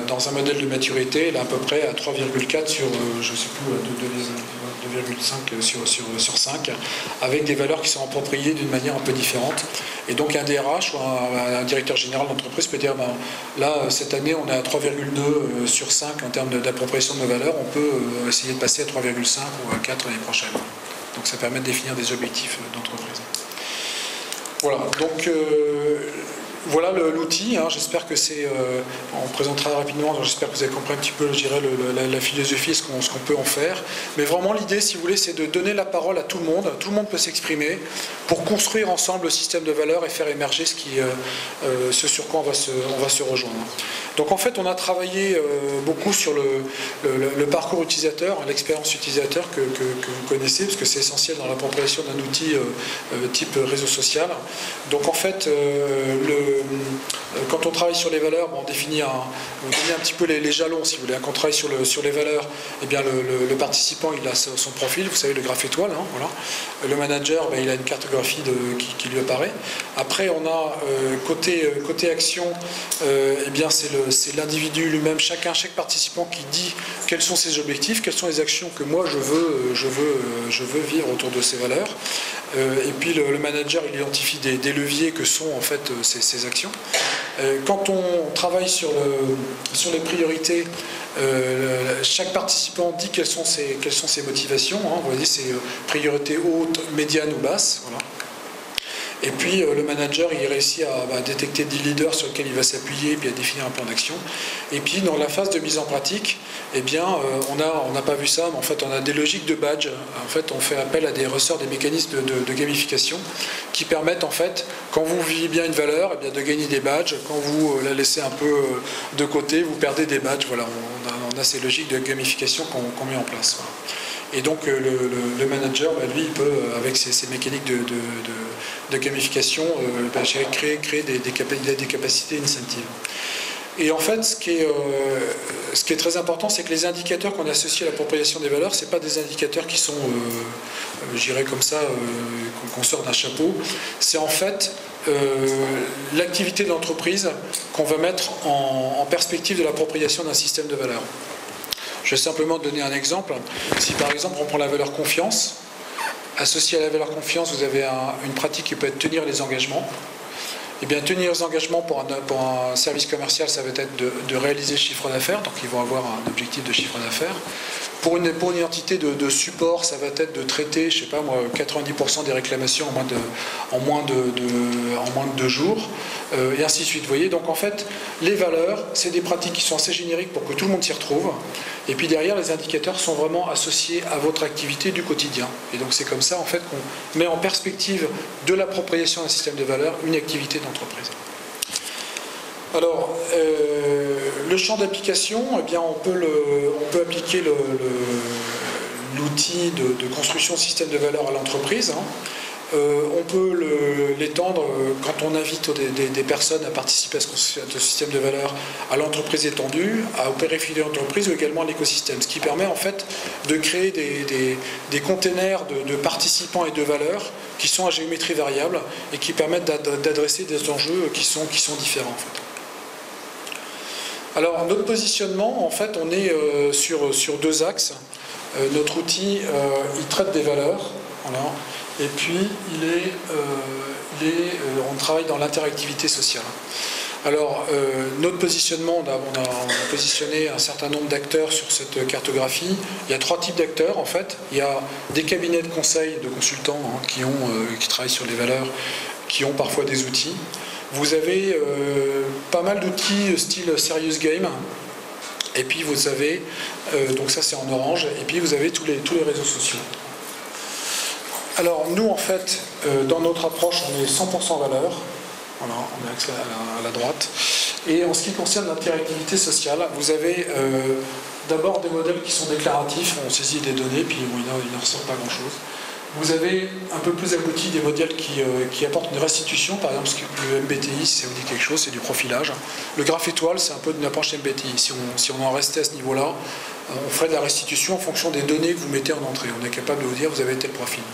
dans un modèle de maturité, elle est à peu près à 3,4 sur, je ne sais plus, 2,5 sur 5, avec des valeurs qui sont appropriées d'une manière un peu différente. Et donc un DRH ou un directeur général d'entreprise peut dire, là, cette année, on est à 3,2 sur 5 en termes d'appropriation de nos valeurs, on peut essayer de passer à 3,5 ou à 4 l'année prochaine. Donc ça permet de définir des objectifs d'entreprise. Voilà, donc voilà l'outil, j'espère que c'est... on présentera rapidement, donc j'espère que vous avez compris un petit peu, je dirais, la philosophie, ce qu'on peut en faire. Mais vraiment l'idée, si vous voulez, c'est de donner la parole à tout le monde peut s'exprimer, pour construire ensemble le système de valeurs et faire émerger ce sur quoi on va se rejoindre. Donc en fait, on a travaillé beaucoup sur le parcours utilisateur, l'expérience utilisateur que vous connaissez, parce que c'est essentiel dans l'appropriation d'un outil type réseau social. Donc en fait, quand on travaille sur les valeurs, on définit un petit peu les jalons, si vous voulez. Quand on travaille sur les valeurs, eh bien le participant, il a son profil, vous savez, le graphe étoile. Voilà. Le manager, il a une cartographie qui lui apparaît. Après, on a côté action, eh bien c'est l'individu lui-même, chaque participant qui dit quels sont ses objectifs, quelles sont les actions que moi je veux vivre autour de ces valeurs. Et puis le manager, il identifie des leviers que sont en fait ces actions. Quand on travaille sur les priorités, chaque participant dit quelles sont ses motivations. Vous voyez, c'est priorité haute, médiane ou basse. Voilà. Et puis le manager, il réussit à détecter 10 leaders sur lesquels il va s'appuyer et puis à définir un plan d'action. Et puis dans la phase de mise en pratique, eh bien, on n'a pas vu ça, mais en fait on a des logiques de badge. En fait, on fait appel à des ressorts, des mécanismes de gamification qui permettent en fait, quand vous vivez bien une valeur, eh bien, de gagner des badges. Quand vous la laissez un peu de côté, vous perdez des badges. Voilà, on a ces logiques de gamification qu'on met en place. Voilà. Et donc le manager, lui, il peut, avec ces mécaniques de gamification, créer des capacités incentives. Et en fait, ce qui est très important, c'est que les indicateurs qu'on associe à l'appropriation des valeurs, ce n'est pas des indicateurs qui sont, je dirais comme ça, qu'on sort d'un chapeau. C'est en fait l'activité de l'entreprise qu'on va mettre en perspective de l'appropriation d'un système de valeurs. Je vais simplement donner un exemple. Si par exemple on prend la valeur confiance, associé à la valeur confiance, vous avez une pratique qui peut être tenir les engagements. Eh bien, tenir les engagements pour un service commercial, ça va être de réaliser le chiffre d'affaires, donc ils vont avoir un objectif de chiffre d'affaires. Pour une entité de support, ça va être de traiter, je sais pas moi, 90% des réclamations en moins de 2 jours, et ainsi de suite. Vous voyez, donc en fait, les valeurs, c'est des pratiques qui sont assez génériques pour que tout le monde s'y retrouve. Et puis derrière, les indicateurs sont vraiment associés à votre activité du quotidien. Et donc c'est comme ça en fait qu'on met en perspective de l'appropriation d'un système de valeurs une activité d'entreprise. Alors, le champ d'application, eh bien, on peut appliquer l'outil de construction de système de valeurs à l'entreprise. On peut l'étendre quand on invite des personnes à participer à ce système de valeurs à l'entreprise étendue, au périphérie de l'entreprise ou également à l'écosystème. Ce qui permet en fait de créer des containers de participants et de valeurs qui sont à géométrie variable et qui permettent d'adresser des enjeux qui sont différents en fait. Alors notre positionnement, en fait, on est sur 2 axes. Notre outil, il traite des valeurs, voilà, et puis on travaille dans l'interactivité sociale. Alors notre positionnement, on a positionné un certain nombre d'acteurs sur cette cartographie. Il y a 3 types d'acteurs en fait. Il y a des cabinets de conseil, de consultants qui travaillent sur les valeurs, qui ont parfois des outils. Vous avez pas mal d'outils style Serious Game, et puis vous avez, donc ça c'est en orange, et puis vous avez tous les réseaux sociaux. Alors nous en fait, dans notre approche, on est 100% valeur, voilà, on est axé à la droite, et en ce qui concerne l'interactivité sociale, vous avez d'abord des modèles qui sont déclaratifs, on saisit des données, puis bon, il n'en ressort pas grand-chose. Vous avez un peu plus abouti des modèles qui apportent une restitution, par exemple le MBTI, si ça vous dit quelque chose, c'est du profilage. Le graphe étoile, c'est un peu une approche MBTI. Si on en restait à ce niveau-là, on ferait de la restitution en fonction des données que vous mettez en entrée. On est capable de vous dire vous avez tel profil.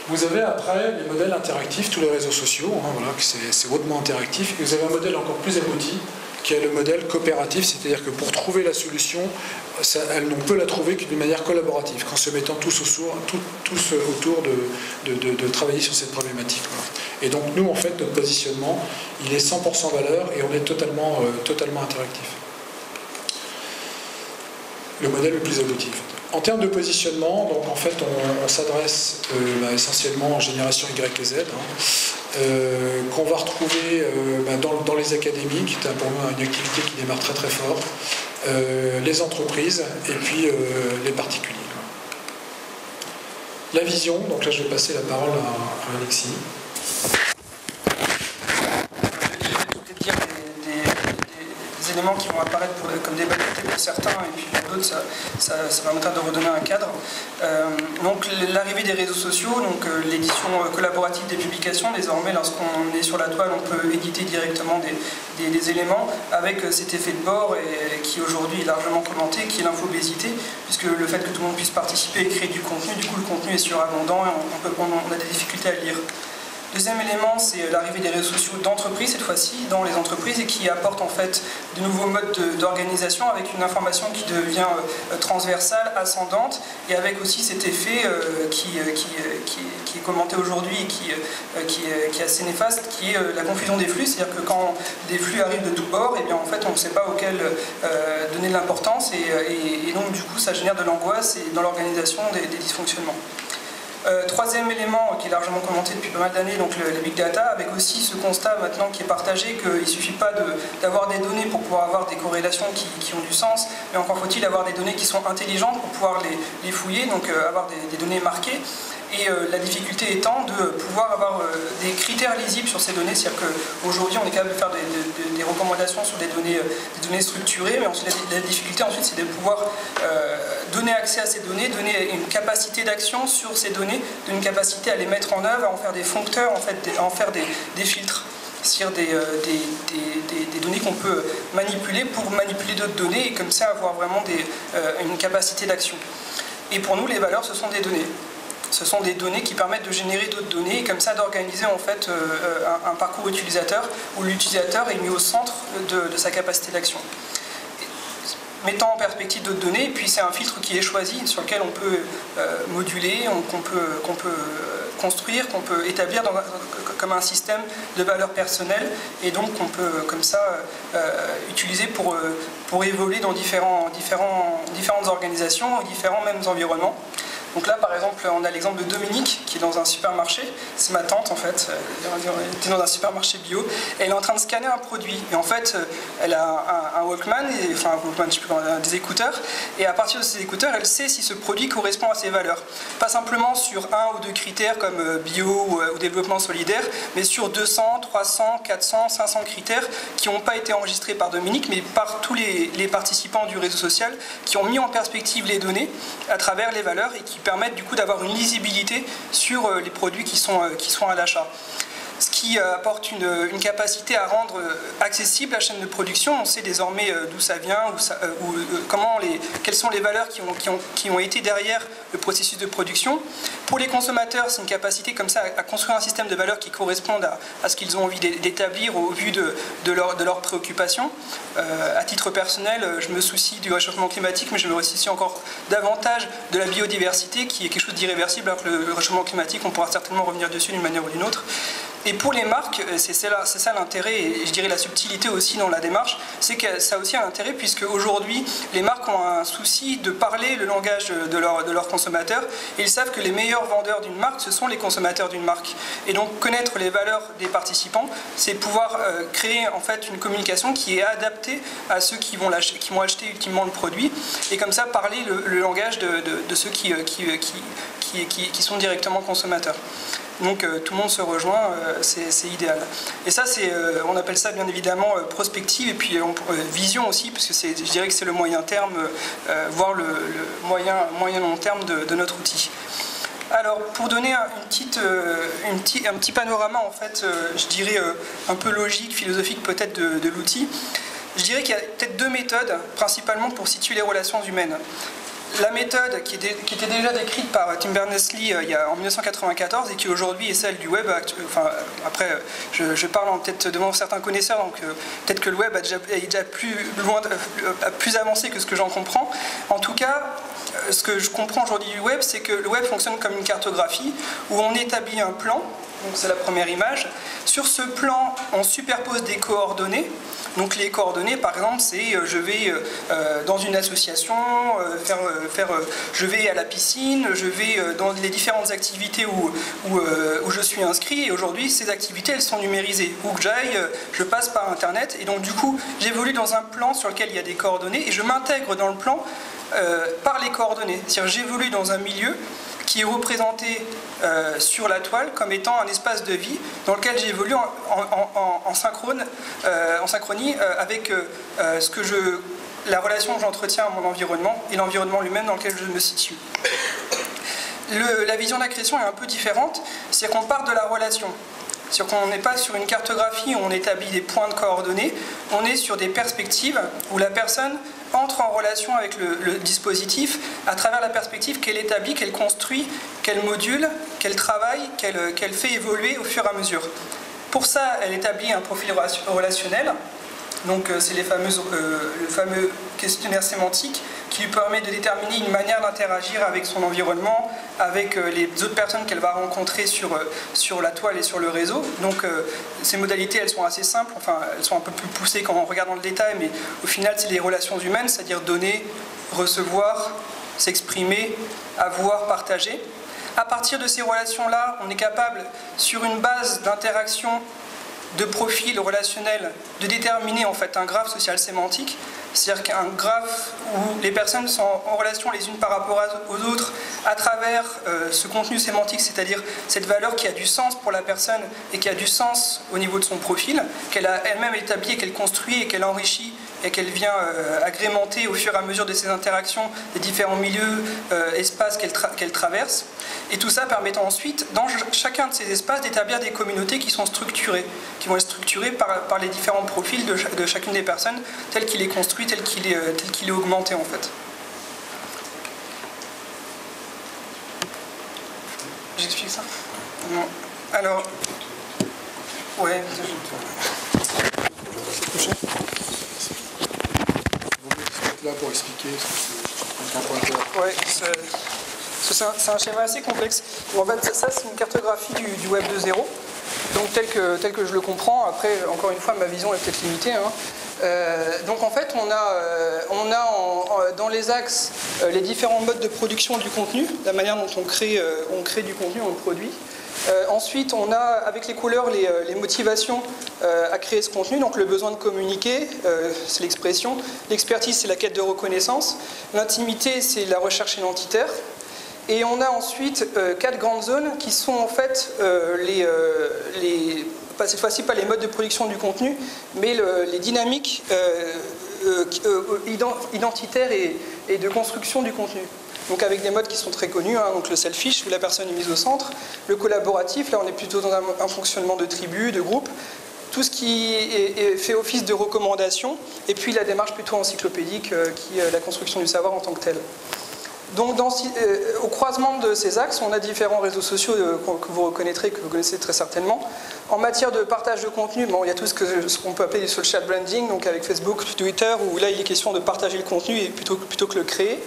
Vous avez après les modèles interactifs, tous les réseaux sociaux, voilà, c'est hautement interactif. Et vous avez un modèle encore plus abouti, qui est le modèle coopératif, c'est-à-dire que pour trouver la solution, on peut la trouver que d'une manière collaborative, qu'en se mettant tous autour de travailler sur cette problématique. Voilà. Et donc nous, en fait, notre positionnement, il est 100% valeur et on est totalement interactif. Le modèle le plus abouti. En termes de positionnement, donc en fait, on s'adresse essentiellement en génération Y et Z, qu'on va retrouver dans les académies, qui est pour nous une activité qui démarre très très fort, les entreprises et puis les particuliers. La vision, donc là je vais passer la parole à Alexis. Éléments qui vont apparaître comme des banalités pour certains et puis pour d'autres ça permettra de redonner un cadre. Donc l'arrivée des réseaux sociaux, donc l'édition collaborative des publications, désormais lorsqu'on est sur la toile on peut éditer directement des éléments avec cet effet de bord qui aujourd'hui est largement commenté, qui est l'infobésité, puisque le fait que tout le monde puisse participer et créer du contenu, du coup le contenu est surabondant et on a des difficultés à le lire. Deuxième élément, c'est l'arrivée des réseaux sociaux d'entreprises, cette fois-ci, dans les entreprises, et qui apporte en fait de nouveaux modes d'organisation avec une information qui devient transversale, ascendante, et avec aussi cet effet qui est commenté aujourd'hui et qui est assez néfaste, qui est la confusion des flux, c'est-à-dire que quand des flux arrivent de tous bords, et bien en fait on ne sait pas auquel donner de l'importance, et donc du coup ça génère de l'angoisse et dans l'organisation des dysfonctionnements. Troisième élément qui est largement commenté depuis pas mal d'années, donc les big data, avec aussi ce constat maintenant qui est partagé qu'il ne suffit pas d'avoir des données pour pouvoir avoir des corrélations qui ont du sens, mais encore faut-il avoir des données qui sont intelligentes pour pouvoir les fouiller, donc avoir des données marquées. Et la difficulté étant de pouvoir avoir des critères lisibles sur ces données, c'est-à-dire qu'aujourd'hui on est capable de faire des recommandations sur des données structurées, mais ensuite la difficulté ensuite c'est de pouvoir donner accès à ces données, donner une capacité d'action sur ces données, une capacité à les mettre en œuvre, à en faire des foncteurs, en fait, à en faire des filtres. C'est-à-dire des données qu'on peut manipuler pour manipuler d'autres données et comme ça avoir vraiment une capacité d'action. Et pour nous les valeurs ce sont des données. Ce sont des données qui permettent de générer d'autres données et comme ça d'organiser en fait un parcours utilisateur où l'utilisateur est mis au centre de sa capacité d'action. Mettant en perspective d'autres données, puis c'est un filtre qui est choisi sur lequel on peut moduler, qu'on peut construire, qu'on peut établir comme un système de valeurs personnelles et donc qu'on peut comme ça utiliser pour évoluer dans différentes organisations et différents mêmes environnements. Donc là, par exemple, on a l'exemple de Dominique qui est dans un supermarché. C'est ma tante, en fait. Elle était dans un supermarché bio. Et elle est en train de scanner un produit. Et en fait, elle a un Walkman, enfin un Walkman, je sais plus comment, des écouteurs. Et à partir de ces écouteurs, elle sait si ce produit correspond à ses valeurs. Pas simplement sur 1 ou 2 critères comme bio ou développement solidaire, mais sur 200, 300, 400, 500 critères qui n'ont pas été enregistrés par Dominique, mais par tous les participants du réseau social qui ont mis en perspective les données à travers les valeurs et qui permettent du coup d'avoir une lisibilité sur les produits qui sont à l'achat. Ce qui apporte une capacité à rendre accessible la chaîne de production. On sait désormais d'où ça vient, quelles sont les valeurs qui ont été derrière le processus de production. Pour les consommateurs, c'est une capacité comme ça à construire un système de valeurs qui correspondent à ce qu'ils ont envie d'établir au vu de leurs préoccupations. À titre personnel, je me soucie du réchauffement climatique, mais je me soucie encore davantage de la biodiversité, qui est quelque chose d'irréversible, alors que le réchauffement climatique, on pourra certainement revenir dessus d'une manière ou d'une autre. Et pour les marques, c'est ça l'intérêt, et je dirais la subtilité aussi dans la démarche, c'est que ça a aussi un intérêt puisque aujourd'hui, les marques ont un souci de parler le langage de leurs consommateurs, et ils savent que les meilleurs vendeurs d'une marque, ce sont les consommateurs d'une marque. Et donc connaître les valeurs des participants, c'est pouvoir créer en fait une communication qui est adaptée à ceux qui vont acheter ultimement le produit, et comme ça parler le langage de ceux qui sont directement consommateurs. Donc tout le monde se rejoint, c'est idéal. Et ça, on appelle ça bien évidemment prospective et puis vision aussi, parce que je dirais que c'est le moyen terme, voire le moyen long terme de notre outil. Alors, pour donner un petit panorama, en fait, je dirais un peu logique, philosophique peut-être de l'outil, je dirais qu'il y a peut-être 2 méthodes, principalement pour situer les relations humaines. La méthode qui était déjà décrite par Tim Berners-Lee en 1994 et qui aujourd'hui est celle du web, enfin après je parle peut-être devant certains connaisseurs, donc peut-être que le web est déjà plus avancé que ce que j'en comprends. En tout cas, ce que je comprends aujourd'hui du web, c'est que le web fonctionne comme une cartographie où on établit un plan, donc c'est la première image. Sur ce plan, on superpose des coordonnées. Donc les coordonnées, par exemple, c'est je vais dans une association, je vais à la piscine, je vais dans les différentes activités où je suis inscrit. Et aujourd'hui, ces activités, elles sont numérisées. Où que j'aille, je passe par Internet. Et donc du coup, j'évolue dans un plan sur lequel il y a des coordonnées et je m'intègre dans le plan par les coordonnées. C'est-à-dire j'évolue dans un milieu qui est représenté sur la toile comme étant un espace de vie dans lequel j'évolue en synchronie avec la relation que j'entretiens à mon environnement et l'environnement lui-même dans lequel je me situe. La vision de la création est un peu différente, c'est qu'on part de la relation. C'est-à-dire qu'on n'est pas sur une cartographie où on établit des points de coordonnées, on est sur des perspectives où la personne entre en relation avec le dispositif à travers la perspective qu'elle établit, qu'elle construit, qu'elle module, qu'elle travaille, qu'elle fait évoluer au fur et à mesure. Pour ça, elle établit un profil relationnel. Donc c'est le fameux questionnaire sémantique qui lui permet de déterminer une manière d'interagir avec son environnement, avec les autres personnes qu'elle va rencontrer sur la toile et sur le réseau. Donc ces modalités, elles sont assez simples, enfin elles sont un peu plus poussées quand on regarde dans le détail, mais au final c'est les relations humaines, c'est-à-dire donner, recevoir, s'exprimer, avoir, partager. À partir de ces relations-là, on est capable, sur une base d'interaction de profil relationnel, de déterminer en fait un graphe social sémantique, c'est-à-dire qu'un graphe où les personnes sont en relation les unes par rapport aux autres à travers ce contenu sémantique, c'est-à-dire cette valeur qui a du sens pour la personne et qui a du sens au niveau de son profil, qu'elle a elle-même établi et qu'elle construit et qu'elle enrichit et qu'elle vient agrémenter au fur et à mesure de ses interactions des différents milieux, espaces qu'elle traverse. Et tout ça permettant ensuite, dans chacun de ces espaces, d'établir des communautés qui sont structurées, qui vont être structurées par les différents profils de chacune des personnes, tel qu'il est construit, tel qu'il est augmenté en fait. J'explique ça ? Non. Alors, ouais. Là pour expliquer, Ouais, C'est un schéma assez complexe. En fait, ça, c'est une cartographie du Web 2.0, donc tel que je le comprends. Après, encore une fois, ma vision est peut-être limitée. Donc en fait, on a dans les axes les différents modes de production du contenu, la manière dont on crée du contenu, on le produit. Ensuite, on a avec les couleurs les motivations à créer ce contenu, donc le besoin de communiquer, c'est l'expression, l'expertise, c'est la quête de reconnaissance, l'intimité, c'est la recherche identitaire. Et on a ensuite 4 grandes zones qui sont en fait cette fois-ci pas les modes de production du contenu, mais les dynamiques identitaires et de construction du contenu. Donc avec des modes qui sont très connus, donc le selfish où la personne est mise au centre, le collaboratif, là on est plutôt dans un fonctionnement de tribu, de groupe, tout ce qui fait office de recommandation, et puis la démarche plutôt encyclopédique qui est la construction du savoir en tant que tel. Donc au croisement de ces axes, on a différents réseaux sociaux que vous reconnaîtrez, que vous connaissez très certainement. En matière de partage de contenu, il y a tout ce qu'on peut appeler du social branding, donc avec Facebook, Twitter, où là il est question de partager le contenu plutôt que le créer.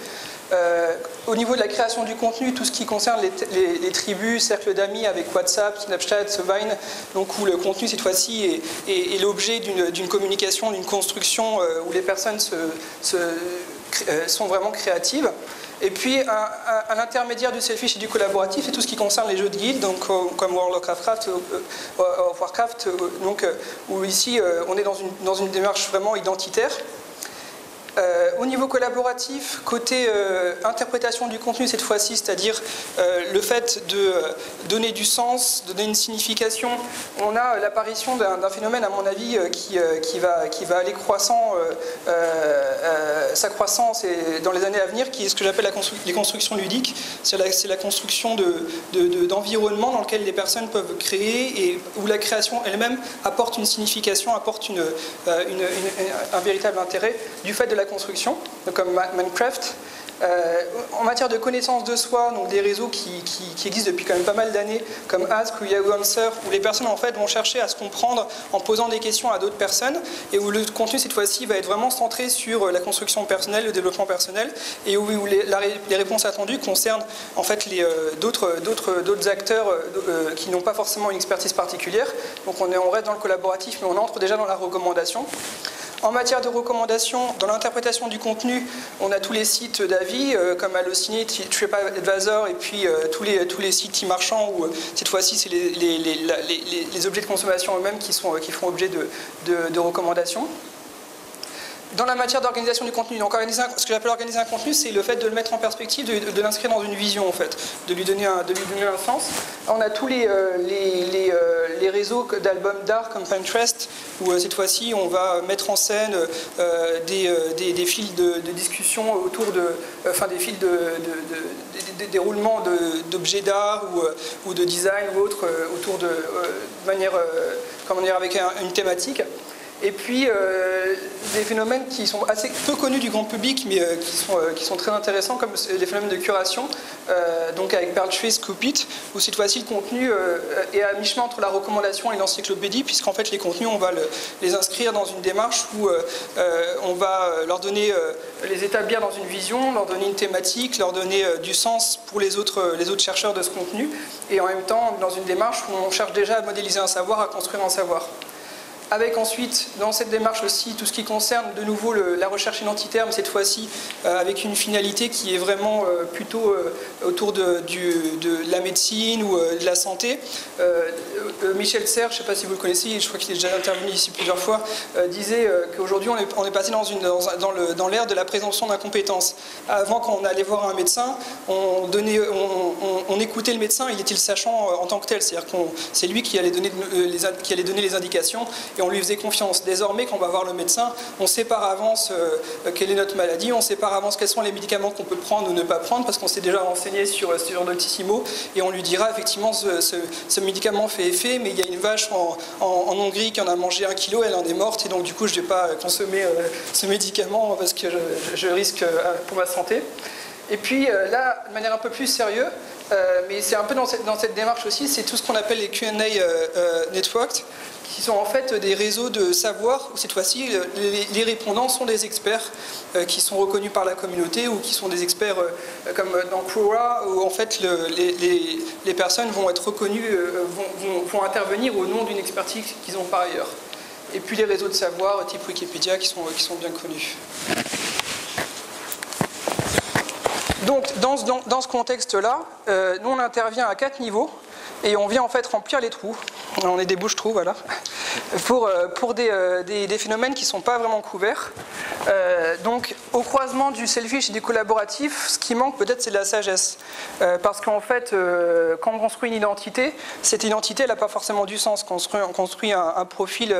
Au niveau de la création du contenu, tout ce qui concerne les tribus, cercles d'amis avec WhatsApp, Snapchat, Vine, donc où le contenu cette fois-ci est l'objet d'une communication, d'une construction où les personnes sont vraiment créatives. Et puis, à l'intermédiaire du selfish et du collaboratif, c'est tout ce qui concerne les jeux de guilde, donc, comme World of Warcraft, donc, où ici, on est dans une démarche vraiment identitaire. Au niveau collaboratif, côté interprétation du contenu cette fois-ci, c'est-à-dire le fait de donner du sens, donner une signification, on a l'apparition d'un phénomène à mon avis qui va aller croissant, sa croissance dans les années à venir, qui est ce que j'appelle les constructions ludiques. C'est la construction d'environnements dans lequel les personnes peuvent créer et où la création elle-même apporte une signification, apporte un véritable intérêt du fait de la construction, comme Minecraft. En matière de connaissance de soi, donc des réseaux qui existent depuis quand même pas mal d'années, comme Ask ou Yahoo Answer, où les personnes en fait vont chercher à se comprendre en posant des questions à d'autres personnes, et où le contenu cette fois-ci va être vraiment centré sur la construction personnelle, le développement personnel, et où les réponses attendues concernent en fait d'autres acteurs qui n'ont pas forcément une expertise particulière. Donc on reste dans le collaboratif, mais on entre déjà dans la recommandation. En matière de recommandation, dans l'interprétation du contenu, on a tous les sites d'avis comme Allociné, TripAdvisor et puis tous les sites e-marchands où cette fois-ci c'est les objets de consommation eux-mêmes qui font objet de recommandations. Dans la matière d'organisation du contenu, donc ce que j'appelle organiser un contenu, c'est le fait de le mettre en perspective, de l'inscrire dans une vision en fait, de lui donner un sens. On a tous les réseaux d'albums d'art comme Pinterest, où cette fois-ci on va mettre en scène des fils de discussion autour des fils des déroulements d'objets d'art ou de design ou autre autour de manière avec une thématique. Et puis des phénomènes qui sont assez peu connus du grand public, mais qui sont très intéressants, comme les phénomènes de curation, donc avec Pearltree, Coopit, où cette fois-ci le contenu est à mi-chemin entre la recommandation et l'encyclopédie, puisqu'en fait les contenus, on va les inscrire dans une démarche où on va leur donner, les établir dans une vision, leur donner une thématique, leur donner du sens pour les autres chercheurs de ce contenu, et en même temps dans une démarche où on cherche déjà à modéliser un savoir, à construire un savoir. Avec ensuite, dans cette démarche aussi, tout ce qui concerne de nouveau la recherche identitaire, mais cette fois-ci avec une finalité qui est vraiment plutôt autour de la médecine ou de la santé. Michel Serres, je ne sais pas si vous le connaissez, je crois qu'il est déjà intervenu ici plusieurs fois, disait qu'aujourd'hui on est passé dans l'ère de la présomption d'incompétence. Avant, quand on allait voir un médecin, on écoutait le médecin, il était le sachant en tant que tel, c'est-à-dire que c'est lui qui allait donner les indications, et on lui faisait confiance. Désormais, quand on va voir le médecin, on sait par avance quelle est notre maladie, on sait par avance quels sont les médicaments qu'on peut prendre ou ne pas prendre, parce qu'on s'est déjà renseigné sur Doctissimo, et on lui dira effectivement ce médicament fait effet, mais il y a une vache en Hongrie qui en a mangé 1 kilo, elle en est morte, et donc du coup je ne vais pas consommer ce médicament parce que je risque pour ma santé. Et puis là, de manière un peu plus sérieuse, mais c'est un peu dans cette démarche aussi, c'est tout ce qu'on appelle les Q&A networks, qui sont en fait des réseaux de savoir, où cette fois-ci les répondants sont des experts qui sont reconnus par la communauté ou qui sont des experts comme dans Quora, où en fait les personnes vont être reconnues, vont intervenir au nom d'une expertise qu'ils ont par ailleurs. Et puis les réseaux de savoir type Wikipédia qui sont bien connus. Donc dans ce contexte-là, nous on intervient à 4 niveaux. Et on vient en fait remplir les trous, on est des bouches-trous, voilà, pour des phénomènes qui ne sont pas vraiment couverts. Donc au croisement du selfish et du collaboratif, ce qui manque peut-être c'est de la sagesse. Parce qu'en fait, quand on construit une identité, cette identité elle n'a pas forcément du sens. Quand on construit un profil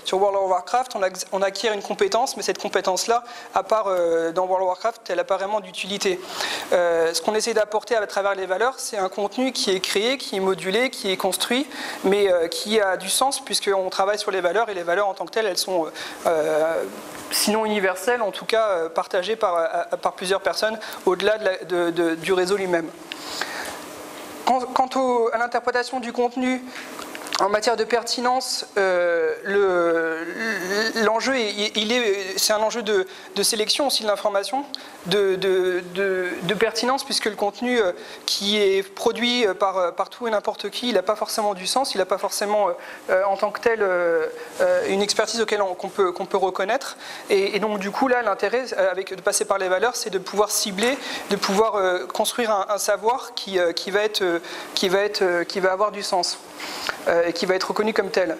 sur World of Warcraft, on acquiert une compétence, mais cette compétence-là, à part dans World of Warcraft, elle n'a pas vraiment d'utilité. Ce qu'on essaie d'apporter à travers les valeurs, c'est un contenu qui est créé, qui est modulé, qui est construit, mais qui a du sens puisqu'on travaille sur les valeurs et les valeurs en tant que telles, elles sont sinon universelles, en tout cas partagées par plusieurs personnes au-delà du réseau lui-même. Quant à l'interprétation du contenu, en matière de pertinence, l'enjeu, c'est un enjeu de sélection aussi de l'information, de pertinence, puisque le contenu qui est produit par tout et n'importe qui, il n'a pas forcément du sens, il n'a pas forcément en tant que tel une expertise qu'on peut reconnaître. Et donc du coup là, l'intérêt de passer par les valeurs, c'est de pouvoir cibler, de pouvoir construire un savoir qui va avoir du sens. Qui va être reconnu comme tel.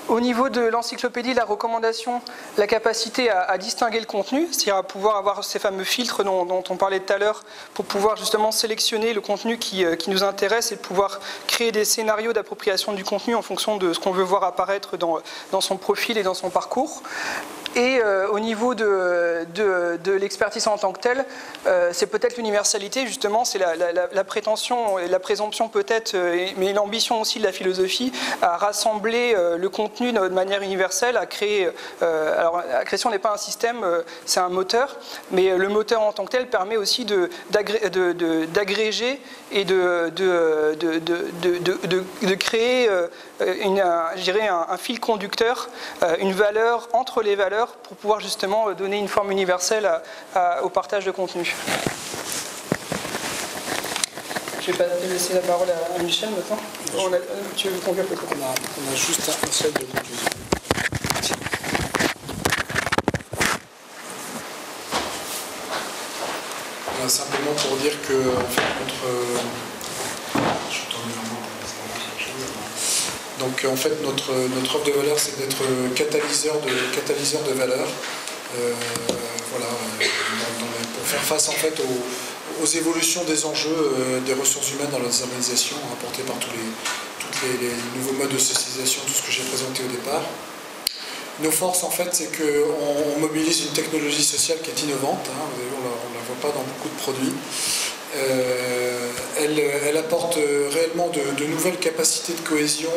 Au niveau de l'encyclopédie, la recommandation, la capacité à distinguer le contenu, c'est-à-dire à pouvoir avoir ces fameux filtres dont on parlait tout à l'heure, pour pouvoir justement sélectionner le contenu qui nous intéresse et de pouvoir créer des scénarios d'appropriation du contenu en fonction de ce qu'on veut voir apparaître dans son profil et dans son parcours. Et au niveau de l'expertise en tant que telle, c'est peut-être l'universalité, justement, c'est la prétention et la présomption peut-être, mais l'ambition aussi de la philosophie, à rassembler le contenu de manière universelle, à créer... alors, la création n'est pas un système, c'est un moteur, mais le moteur en tant que tel permet aussi d'agréger et de créer je dirais un fil conducteur, une valeur entre les valeurs pour pouvoir justement donner une forme universelle au partage de contenu. Je vais laisser la parole à Michel maintenant. Tu veux conclure peut-être ? On a juste un slide de conclusion. Simplement pour dire que en fait, notre offre de valeur, c'est d'être catalyseur de valeur. Voilà, pour faire face en fait aux évolutions des enjeux des ressources humaines dans les organisations, apportées par tous les nouveaux modes de socialisation, tout ce que j'ai présenté au départ. Nos forces, en fait, c'est qu'on mobilise une technologie sociale qui est innovante. Hein, vous avez vu, on ne la voit pas dans beaucoup de produits. Elle apporte réellement de nouvelles capacités de cohésion,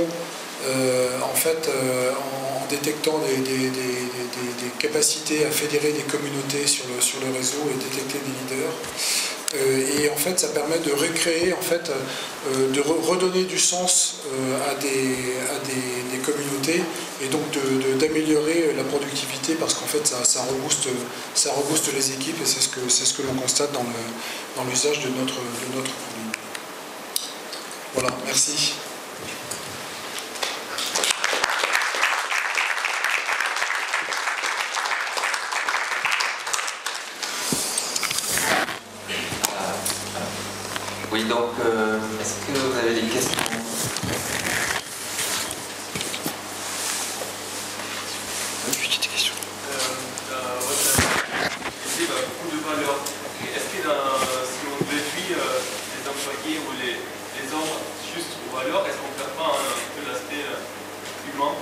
en fait, en détectant des capacités à fédérer des communautés sur le réseau et détecter des leaders. Et en fait, ça permet de recréer, en fait, de redonner du sens à des communautés et donc d'améliorer la productivité parce qu'en fait, ça rebooste les équipes et c'est ce que l'on constate dans l'usage de notre produit. Voilà, merci. Oui, donc, est-ce que vous avez des questions ? Petite question. C'est beaucoup de valeurs. Est-ce que si on réduit les employés ou les hommes juste aux valeurs, est-ce qu'on ne perd pas un peu l'aspect humain ?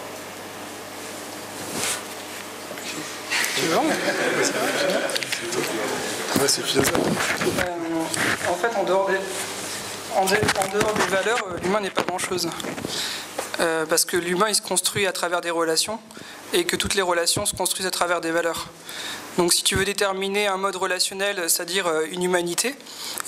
Tu veux ? Ouais, c'est philosophe. En fait, en dehors des valeurs, l'humain n'est pas grand-chose. Parce que l'humain, il se construit à travers des relations. et que toutes les relations se construisent à travers des valeurs. Donc si tu veux déterminer un mode relationnel, c'est-à-dire une humanité,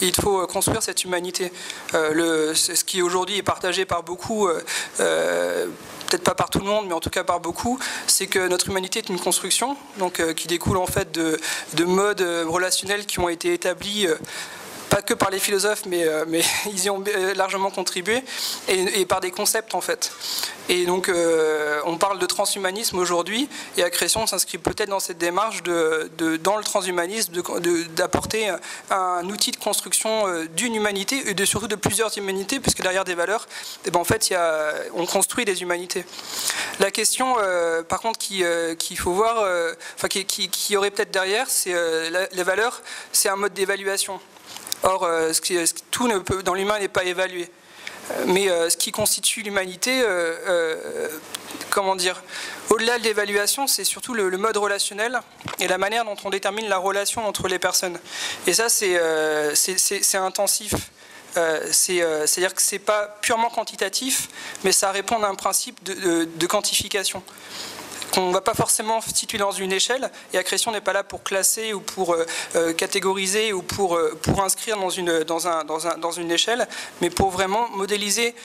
il faut construire cette humanité. Ce qui aujourd'hui est partagé par beaucoup, peut-être pas par tout le monde, mais en tout cas par beaucoup, c'est que notre humanité est une construction, donc, qui découle en fait de modes relationnels qui ont été établis pas que par les philosophes, mais ils y ont largement contribué, et par des concepts en fait. Et donc on parle de transhumanisme aujourd'hui, et Accrétion s'inscrit peut-être dans cette démarche dans le transhumanisme, d'apporter un outil de construction d'une humanité, et surtout de plusieurs humanités, puisque derrière des valeurs, et ben en fait on construit des humanités. La question par contre qu'il faut voir, qui aurait peut-être derrière, c'est les valeurs, c'est un mode d'évaluation. Or, tout dans l'humain n'est pas évalué. Mais ce qui constitue l'humanité, comment dire, au-delà de l'évaluation, c'est surtout le mode relationnel et la manière dont on détermine la relation entre les personnes. Et ça, c'est intensif. C'est-à-dire que ce n'est pas purement quantitatif, mais ça répond à un principe de quantification qu'on ne va pas forcément situer dans une échelle, et Accrétion n'est pas là pour classer ou pour catégoriser ou pour inscrire dans une échelle, mais pour vraiment modéliser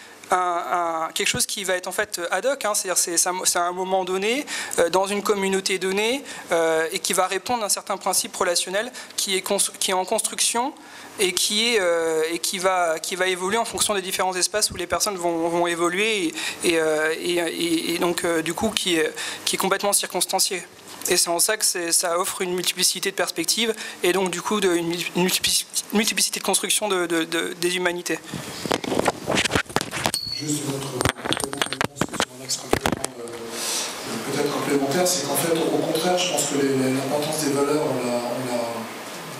quelque chose qui va être en fait ad hoc, c'est-à-dire c'est à un moment donné, dans une communauté donnée, et qui va répondre à un certain principe relationnel qui est en construction, et qui va évoluer en fonction des différents espaces où les personnes vont évoluer, et donc du coup qui est complètement circonstancié. Et c'est en ça que ça offre une multiplicité de perspectives, et donc du coup une multiplicité de construction des humanités. Juste une autre réponse sur un axe peut-être complémentaire, c'est qu'en fait, au contraire, je pense que l'importance des valeurs, on l'a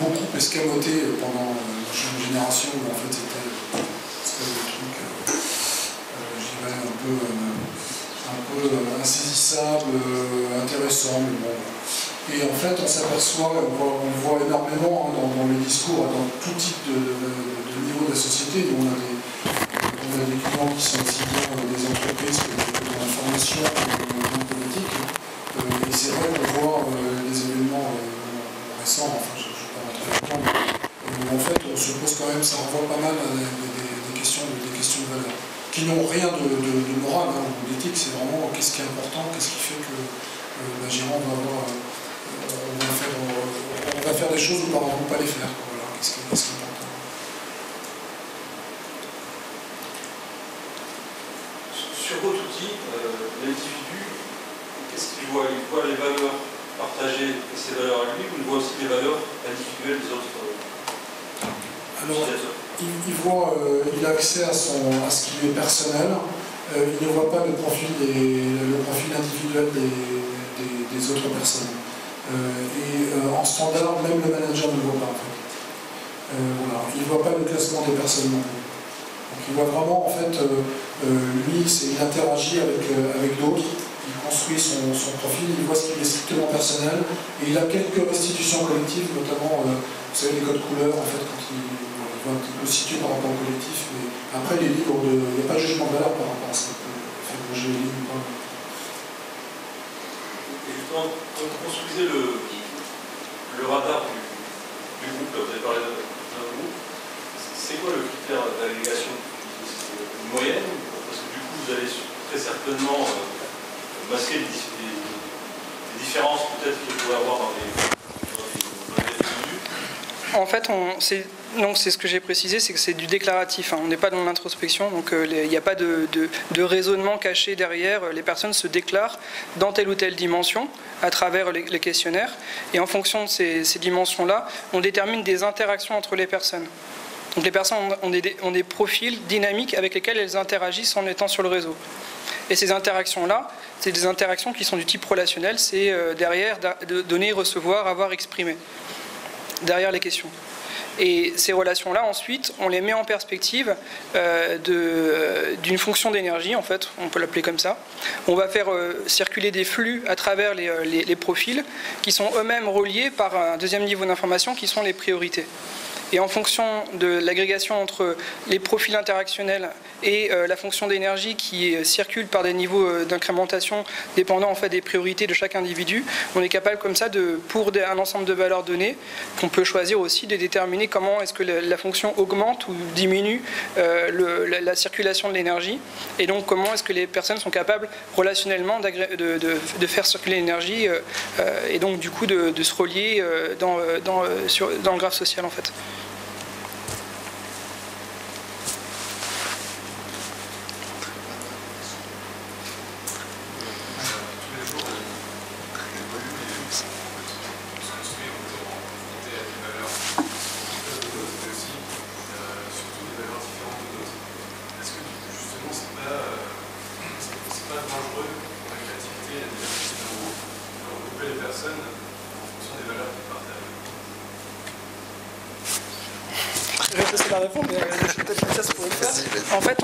beaucoup escamoté pendant une génération où en fait c'était des trucs, je dirais, un peu insaisissables, intéressants. Bon. Et en fait, on s'aperçoit, on le voit énormément dans les discours, dans tout type de niveau de la société. Où on a des clients qui sont aussi bien des entreprises que de l'information, que de la politique. Et c'est vrai qu'on voit les événements récents, enfin je ne vais pas rentrer là-dedans, mais en fait on se pose quand même, ça renvoie pas mal à des questions de valeur, qui n'ont rien de moral ou d'éthique, c'est vraiment qu'est-ce qui est important, qu'est-ce qui fait que la gérante on va faire des choses ou par exemple pas les faire. Voilà, qu'est-ce qui est important. Sur votre outil, l'individu, qu'est-ce qu'il voit? Il voit les valeurs partagées et ses valeurs à lui, ou il voit aussi les valeurs individuelles des autres utilisateurs? Il a accès à ce qui lui est personnel, il ne voit pas le profil individuel des autres personnes. En standard, même le manager ne le voit pas en fait. Voilà. Il ne voit pas le classement des personnes non plus. Donc il voit vraiment, en fait, lui, il interagit avec d'autres, il construit son profil, il voit ce qui est strictement personnel, et il a quelques restitutions collectives, notamment, vous savez, les codes couleurs, en fait, quand il va un petit peu situer par rapport au collectif, mais après, il est libre il n'y a pas de jugement de valeur par rapport à ça, il peut faire bouger les lignes ou pas. Et justement, quand vous construisez le radar du groupe, là, vous avez parlé d'un groupe, c'est quoi le critère d'agrégation? C'est une moyenne? Parce que du coup, vous allez très certainement masquer les différences peut-être qu'il pourrait y avoir dans les individus. En fait, c'est ce que j'ai précisé, c'est que c'est du déclaratif. On n'est pas dans l'introspection, donc il n'y a pas de raisonnement caché derrière. Les personnes se déclarent dans telle ou telle dimension à travers les questionnaires. Et en fonction de ces dimensions-là, on détermine des interactions entre les personnes. Donc les personnes ont des profils dynamiques avec lesquels elles interagissent en étant sur le réseau. Et ces interactions-là, c'est des interactions qui sont du type relationnel, c'est derrière de donner, recevoir, avoir, exprimer, derrière les questions. Et ces relations-là, ensuite, on les met en perspective d'une fonction d'énergie, en fait, on peut l'appeler comme ça. On va faire circuler des flux à travers les profils qui sont eux-mêmes reliés par un deuxième niveau d'information qui sont les priorités. Et en fonction de l'agrégation entre les profils interactionnels et la fonction d'énergie qui circule par des niveaux d'incrémentation dépendant en fait des priorités de chaque individu, on est capable comme ça, pour un ensemble de valeurs données, qu'on peut choisir aussi de déterminer comment est-ce que la fonction augmente ou diminue la circulation de l'énergie, et donc comment est-ce que les personnes sont capables relationnellement de faire circuler l'énergie et donc du coup de se relier dans le graphe social en fait. C'est la réponse, mais peut-être que ça pourrait le faire. En fait,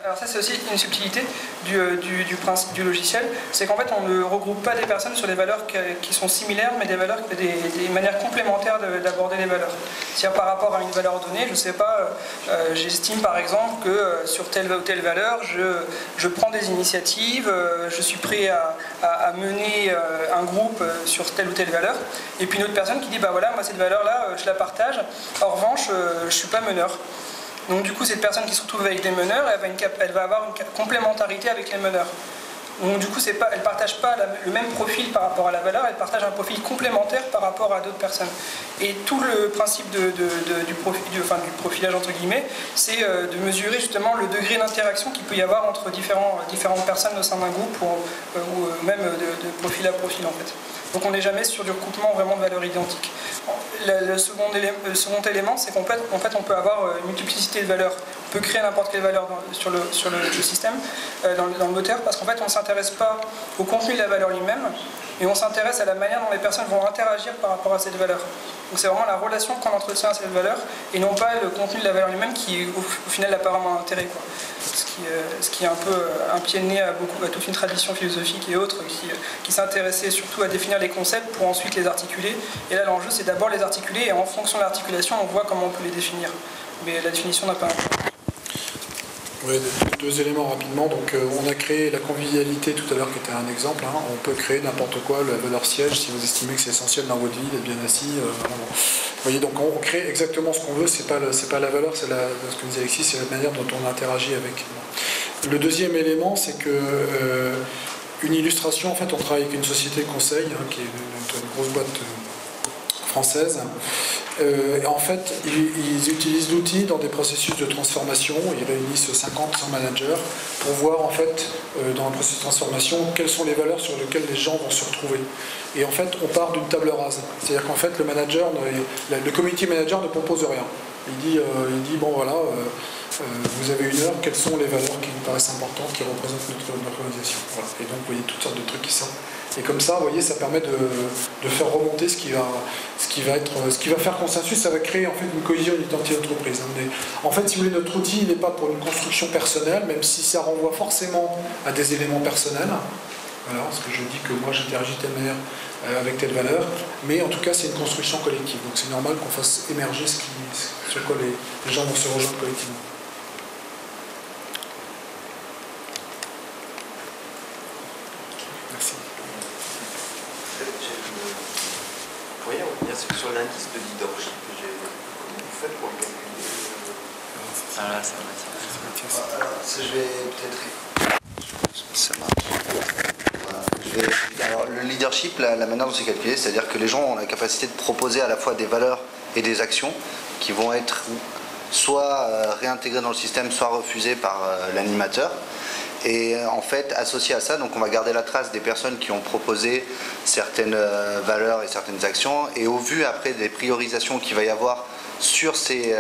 alors ça c'est aussi une subtilité du principe du logiciel, c'est qu'en fait on ne regroupe pas des personnes sur des valeurs qui sont similaires, mais des manières complémentaires d'aborder les valeurs. C'est-à-dire par rapport à une valeur donnée, je ne sais pas, j'estime par exemple que sur telle ou telle valeur, je prends des initiatives, je suis prêt à mener un groupe sur telle ou telle valeur, et puis une autre personne qui dit bah voilà, moi cette valeur-là, je la partage, en revanche, je ne suis pas meneur. Donc du coup, cette personne qui se retrouve avec des meneurs, elle va avoir une complémentarité avec les meneurs. Donc du coup, elle ne partage pas le même profil par rapport à la valeur, elle partage un profil complémentaire par rapport à d'autres personnes. Et tout le principe du profilage, entre guillemets, c'est de mesurer justement le degré d'interaction qu'il peut y avoir entre différentes personnes au sein d'un groupe, ou même de profil à profil en fait. Donc on n'est jamais sur du recoupement vraiment de valeurs identiques. Le second élément, c'est qu'en fait, on peut avoir une multiplicité de valeurs. On peut créer n'importe quelle valeur sur le système, dans le moteur, parce qu'en fait, on ne s'intéresse pas au contenu de la valeur lui-même, mais on s'intéresse à la manière dont les personnes vont interagir par rapport à cette valeur. Donc c'est vraiment la relation qu'on entretient à cette valeur, et non pas le contenu de la valeur lui-même qui, au final, n'a pas vraiment d'intérêt, quoi. Ce qui est un peu un pied de nez à toute une tradition philosophique et autres qui s'intéressait surtout à définir les concepts pour ensuite les articuler. Et là, l'enjeu, c'est d'abord les articuler, et en fonction de l'articulation, on voit comment on peut les définir. Mais la définition n'a pas un... Oui, deux éléments rapidement. Donc, on a créé la convivialité tout à l'heure, qui était un exemple. Hein. On peut créer n'importe quoi, la valeur siège, si vous estimez que c'est essentiel dans votre vie d'être bien assis. Vous voyez, donc on crée exactement ce qu'on veut. C'est pas la valeur, c'est ce que disait Alexis, c'est la manière dont on interagit avec. Le deuxième élément, c'est que une illustration. En fait, on travaille avec une société de conseil, hein, qui est une grosse boîte française. En fait, ils utilisent l'outil dans des processus de transformation. Ils réunissent 50, 100 managers pour voir, en fait, dans un processus de transformation, quelles sont les valeurs sur lesquelles les gens vont se retrouver. Et en fait, on part d'une table rase. C'est-à-dire qu'en fait, le community manager ne propose rien. Il dit bon voilà, vous avez une heure, quelles sont les valeurs qui nous paraissent importantes, qui représentent notre organisation. Voilà. Et donc, vous voyez toutes sortes de trucs qui sortent. Et comme ça, vous voyez, ça permet de faire remonter ce qui va faire consensus. Ça va créer en fait une cohésion, une identité d'entreprise. En fait, si vous voulez, notre outil, il n'est pas pour une construction personnelle, même si ça renvoie forcément à des éléments personnels. Voilà, parce que je dis que moi j'interagis de telle manière avec telle valeur, mais en tout cas c'est une construction collective. Donc c'est normal qu'on fasse émerger sur quoi les gens vont se rejoindre collectivement. Merci. Vous voyez, on vient sur l'indice de leadership que j'ai. Comment vous faites pour le calculer? Ah là, ça va. Alors, ça, je vais peut-être... Ça marche. Alors, le leadership, la manière dont c'est calculé, c'est-à-dire que les gens ont la capacité de proposer à la fois des valeurs et des actions qui vont être soit réintégrées dans le système, soit refusées par l'animateur. Et en fait, associé à ça, donc on va garder la trace des personnes qui ont proposé certaines valeurs et certaines actions. Et au vu après des priorisations qu'il va y avoir sur ces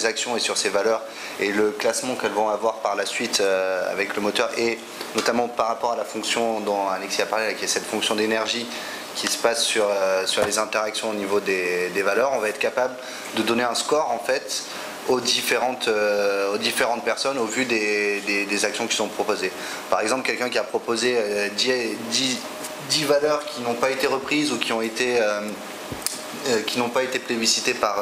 actions et sur ces valeurs et le classement qu'elles vont avoir par la suite avec le moteur, et notamment par rapport à la fonction dont Alexis a parlé, qui est cette fonction d'énergie qui se passe sur les interactions au niveau des valeurs, on va être capable de donner un score en fait aux différentes personnes au vu des actions qui sont proposées. Par exemple, quelqu'un qui a proposé 10 valeurs qui n'ont pas été reprises ou qui n'ont pas été plébiscitées par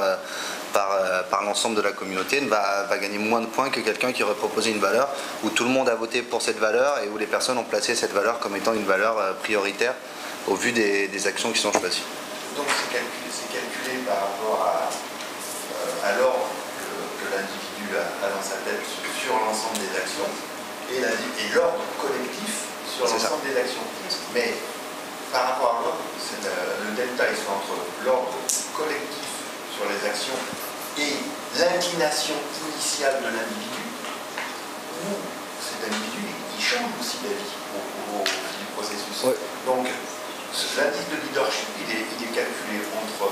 par l'ensemble de la communauté va gagner moins de points que quelqu'un qui aurait proposé une valeur où tout le monde a voté pour cette valeur et où les personnes ont placé cette valeur comme étant une valeur prioritaire au vu des actions qui sont choisies. Donc c'est calculé par rapport à l'ordre que l'individu a dans sa tête sur l'ensemble des actions et l'ordre collectif sur l'ensemble des actions. Mais par rapport à l'ordre, le delta il soit entre l'ordre collectif sur les actions et l'inclination initiale de l'individu, où cet individu il change aussi d'avis au fil du processus. Ouais. Donc l'indice de leadership il est calculé entre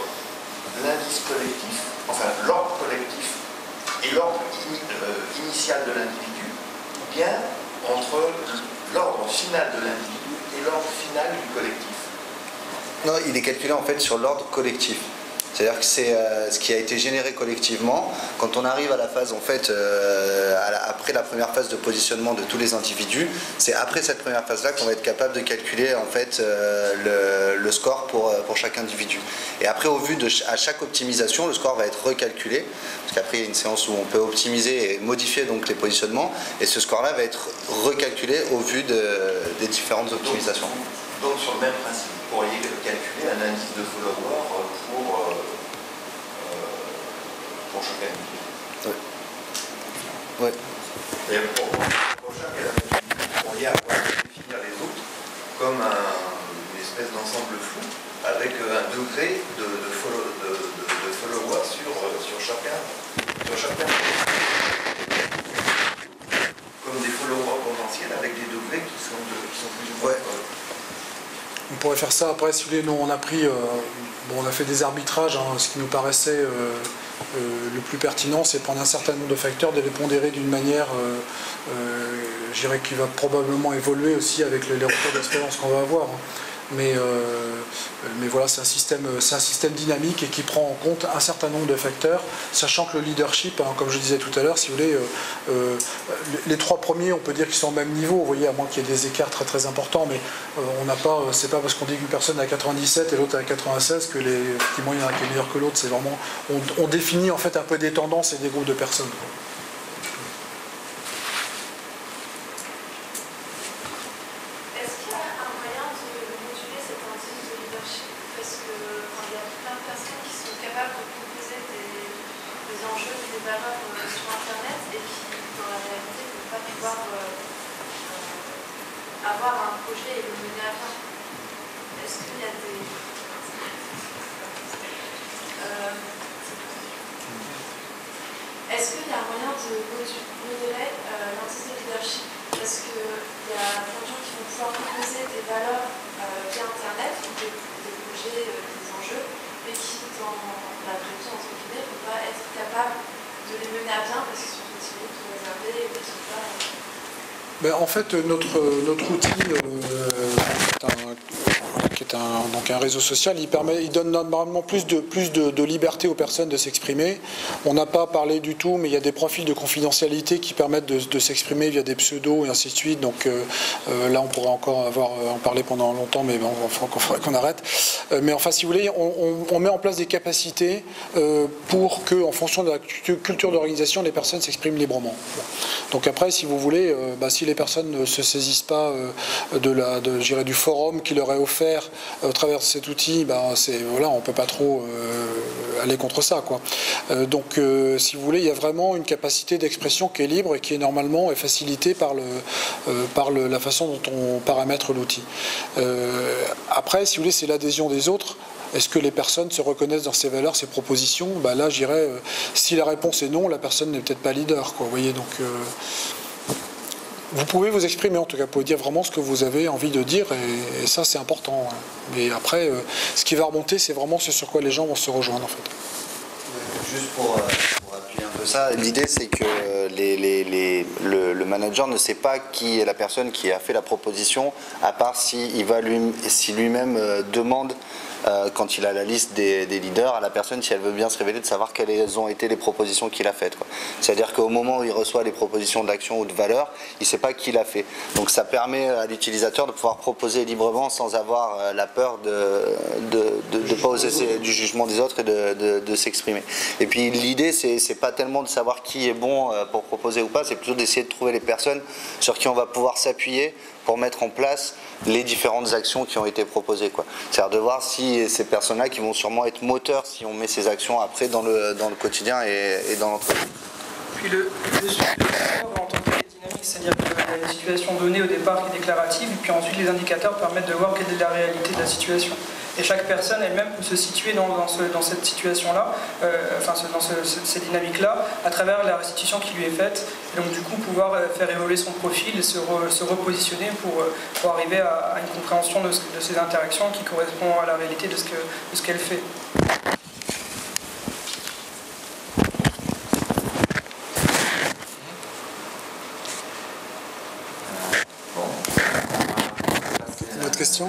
l'indice collectif, enfin l'ordre collectif et l'ordre initial de l'individu, ou bien entre l'ordre final de l'individu et l'ordre final du collectif. Non, il est calculé en fait sur l'ordre collectif. C'est-à-dire que c'est ce qui a été généré collectivement. Quand on arrive à la phase, en fait, après la première phase de positionnement de tous les individus, c'est après cette première phase-là qu'on va être capable de calculer en fait le score pour chaque individu. Et après, au vu à chaque optimisation, le score va être recalculé, parce qu'après il y a une séance où on peut optimiser et modifier donc les positionnements, et ce score-là va être recalculé au vu des différentes optimisations. Donc sur le même principe, vous pourriez calculer un indice de follower pour chaque individu. Oui. Oui. Et pour chaque individu, vous pourriez définir les autres comme une espèce d'ensemble flou avec un degré de follower sur chacun. Comme des followers potentiels avec des degrés qui sont plus ou moins. Ouais. On pourrait faire ça après, si vous voulez, nous on a pris, on a fait des arbitrages, hein, ce qui nous paraissait le plus pertinent, c'est de prendre un certain nombre de facteurs, de les pondérer d'une manière, je dirais, qui va probablement évoluer aussi avec les retours d'expérience qu'on va avoir. Hein. Mais voilà, c'est un système dynamique et qui prend en compte un certain nombre de facteurs, sachant que le leadership, hein, comme je disais tout à l'heure, si vous voulez, les trois premiers, on peut dire qu'ils sont au même niveau, vous voyez, à moins qu'il y ait des écarts très très importants, mais on n'a pas, c'est pas parce qu'on dit qu'une personne est à 97 et l'autre à 96 que effectivement il y en a un qui est meilleur que l'autre, c'est vraiment, on définit en fait un peu des tendances et des groupes de personnes. Est-ce qu'il y a un moyen de modérer l'indice de leadership? Parce qu'il y a plein de gens qui vont pouvoir proposer des valeurs via Internet, des projets, des enjeux, mais qui, dans la vraie vie, entre guillemets, ne vont pas être capables de les mener à bien parce qu'ils sont trop timides, trop réservés, ou qu'ils ne sont pas... Ben, en fait, notre outil qui est un réseau social, il donne normalement plus de liberté aux personnes de s'exprimer. On n'a pas parlé du tout, mais il y a des profils de confidentialité qui permettent de s'exprimer via des pseudos et ainsi de suite. Donc là, on pourrait encore en parler pendant longtemps, mais bon, il faudrait qu'on arrête. Mais enfin, si vous voulez, on met en place des capacités pour que, en fonction de la culture d'organisation, les personnes s'expriment librement. Donc après, si vous voulez, si les personnes ne se saisissent pas du forum qui leur est offert au travers de cet outil, voilà, on ne peut pas trop aller contre ça, quoi. Donc, si vous voulez, il y a vraiment une capacité d'expression qui est libre et qui est normalement facilitée par la façon dont on paramètre l'outil. Après, si vous voulez, c'est l'adhésion des autres. Est-ce que les personnes se reconnaissent dans ces valeurs, ces propositions? Là, je dirais, si la réponse est non, la personne n'est peut-être pas leader, quoi. Vous voyez, donc... Vous pouvez vous exprimer, en tout cas, vous pouvez dire vraiment ce que vous avez envie de dire, et ça, c'est important. Hein. Mais après, ce qui va remonter, c'est vraiment ce sur quoi les gens vont se rejoindre, en fait. Juste pour appuyer un peu ça. L'idée, c'est que le manager ne sait pas qui est la personne qui a fait la proposition, à part si lui-même demande, quand il a la liste des leaders, à la personne si elle veut bien se révéler, de savoir quelles ont été les propositions qu'il a faites. C'est-à-dire qu'au moment où il reçoit les propositions d'action ou de valeur, il ne sait pas qui l'a fait. Donc ça permet à l'utilisateur de pouvoir proposer librement sans avoir la peur de pas oser du jugement des autres et de s'exprimer. Et puis l'idée, c'est pas tellement de savoir qui est bon pour proposer ou pas, c'est plutôt d'essayer de trouver les personnes sur qui on va pouvoir s'appuyer pour mettre en place les différentes actions qui ont été proposées. C'est-à-dire de voir si ces personnes-là qui vont sûrement être moteurs si on met ces actions après dans le quotidien et dans l'entreprise. Puis le support en tant que dynamique, c'est-à-dire qu'il y a une situation donnée au départ qui est déclarative, et puis ensuite les indicateurs permettent de voir quelle est la réalité de la situation. Et chaque personne elle-même peut se situer dans cette situation-là, dans cette dynamique-là, à travers la restitution qui lui est faite, et donc du coup pouvoir faire évoluer son profil et se repositionner pour arriver à une compréhension de ces interactions qui correspond à la réalité de ce qu'elle fait. Une autre question ?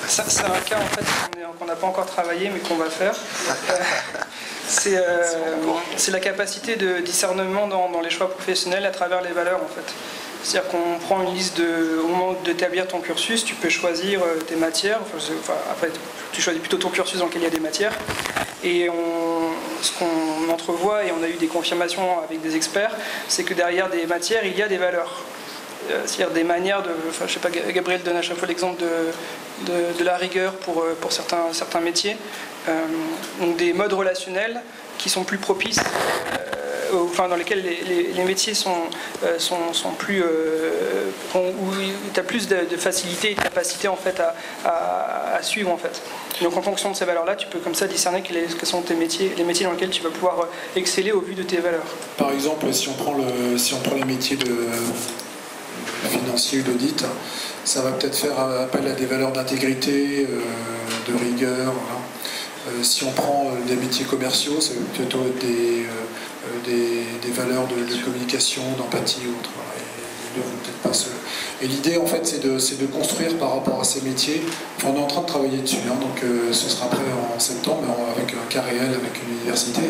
C'est un cas en fait qu'on n'a pas encore travaillé mais qu'on va faire. C'est la capacité de discernement dans les choix professionnels à travers les valeurs en fait. C'est-à-dire qu'on prend une liste au moment d'établir ton cursus, tu peux choisir tes matières, après tu choisis plutôt ton cursus dans lequel il y a des matières. Et ce qu'on entrevoit, et on a eu des confirmations avec des experts, c'est que derrière des matières, il y a des valeurs. C'est-à-dire des manières de... je sais pas, Gabriel donne à chaque fois l'exemple de la rigueur pour certains métiers. Donc des modes relationnels qui sont plus propices, dans lesquels les métiers sont plus... où tu as plus de facilité et de capacité en fait, à suivre en fait. Donc en fonction de ces valeurs-là, tu peux comme ça discerner quels sont tes métiers, les métiers dans lesquels tu vas pouvoir exceller au vu de tes valeurs. Par exemple, si on prend les métiers de financier ou d'audit, ça va peut-être faire appel à des valeurs d'intégrité, de rigueur. Voilà. Si on prend des métiers commerciaux, c'est plutôt des valeurs de communication, d'empathie ou autre. Voilà. Et l'idée en fait c'est de construire par rapport à ces métiers. Enfin, on est en train de travailler dessus, donc ce sera prêt en septembre avec un cas réel avec une université.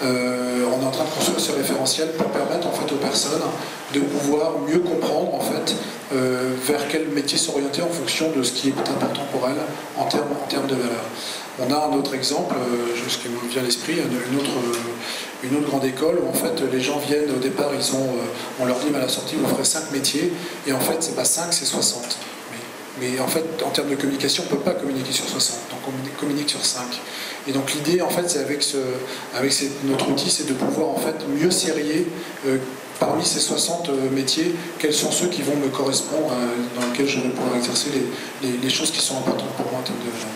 On est en train de construire ce référentiel pour permettre en fait aux personnes de pouvoir mieux comprendre en fait vers quel métier s'orienter en fonction de ce qui est important pour elles en termes de valeurs. On a un autre exemple, ce qui me vient à l'esprit, une autre grande école où en fait les gens viennent au départ, on leur dit à la sortie vous ferez 5 métiers et en fait c'est pas 5, c'est 60. Mais en fait en termes de communication on ne peut pas communiquer sur 60, donc on communique sur 5. Et donc l'idée en fait c'est avec notre outil c'est de pouvoir en fait mieux serrer parmi ces 60 métiers, quels sont ceux qui vont me correspondre, dans lesquels je vais pouvoir exercer les choses qui sont importantes pour moi en termes de valeur.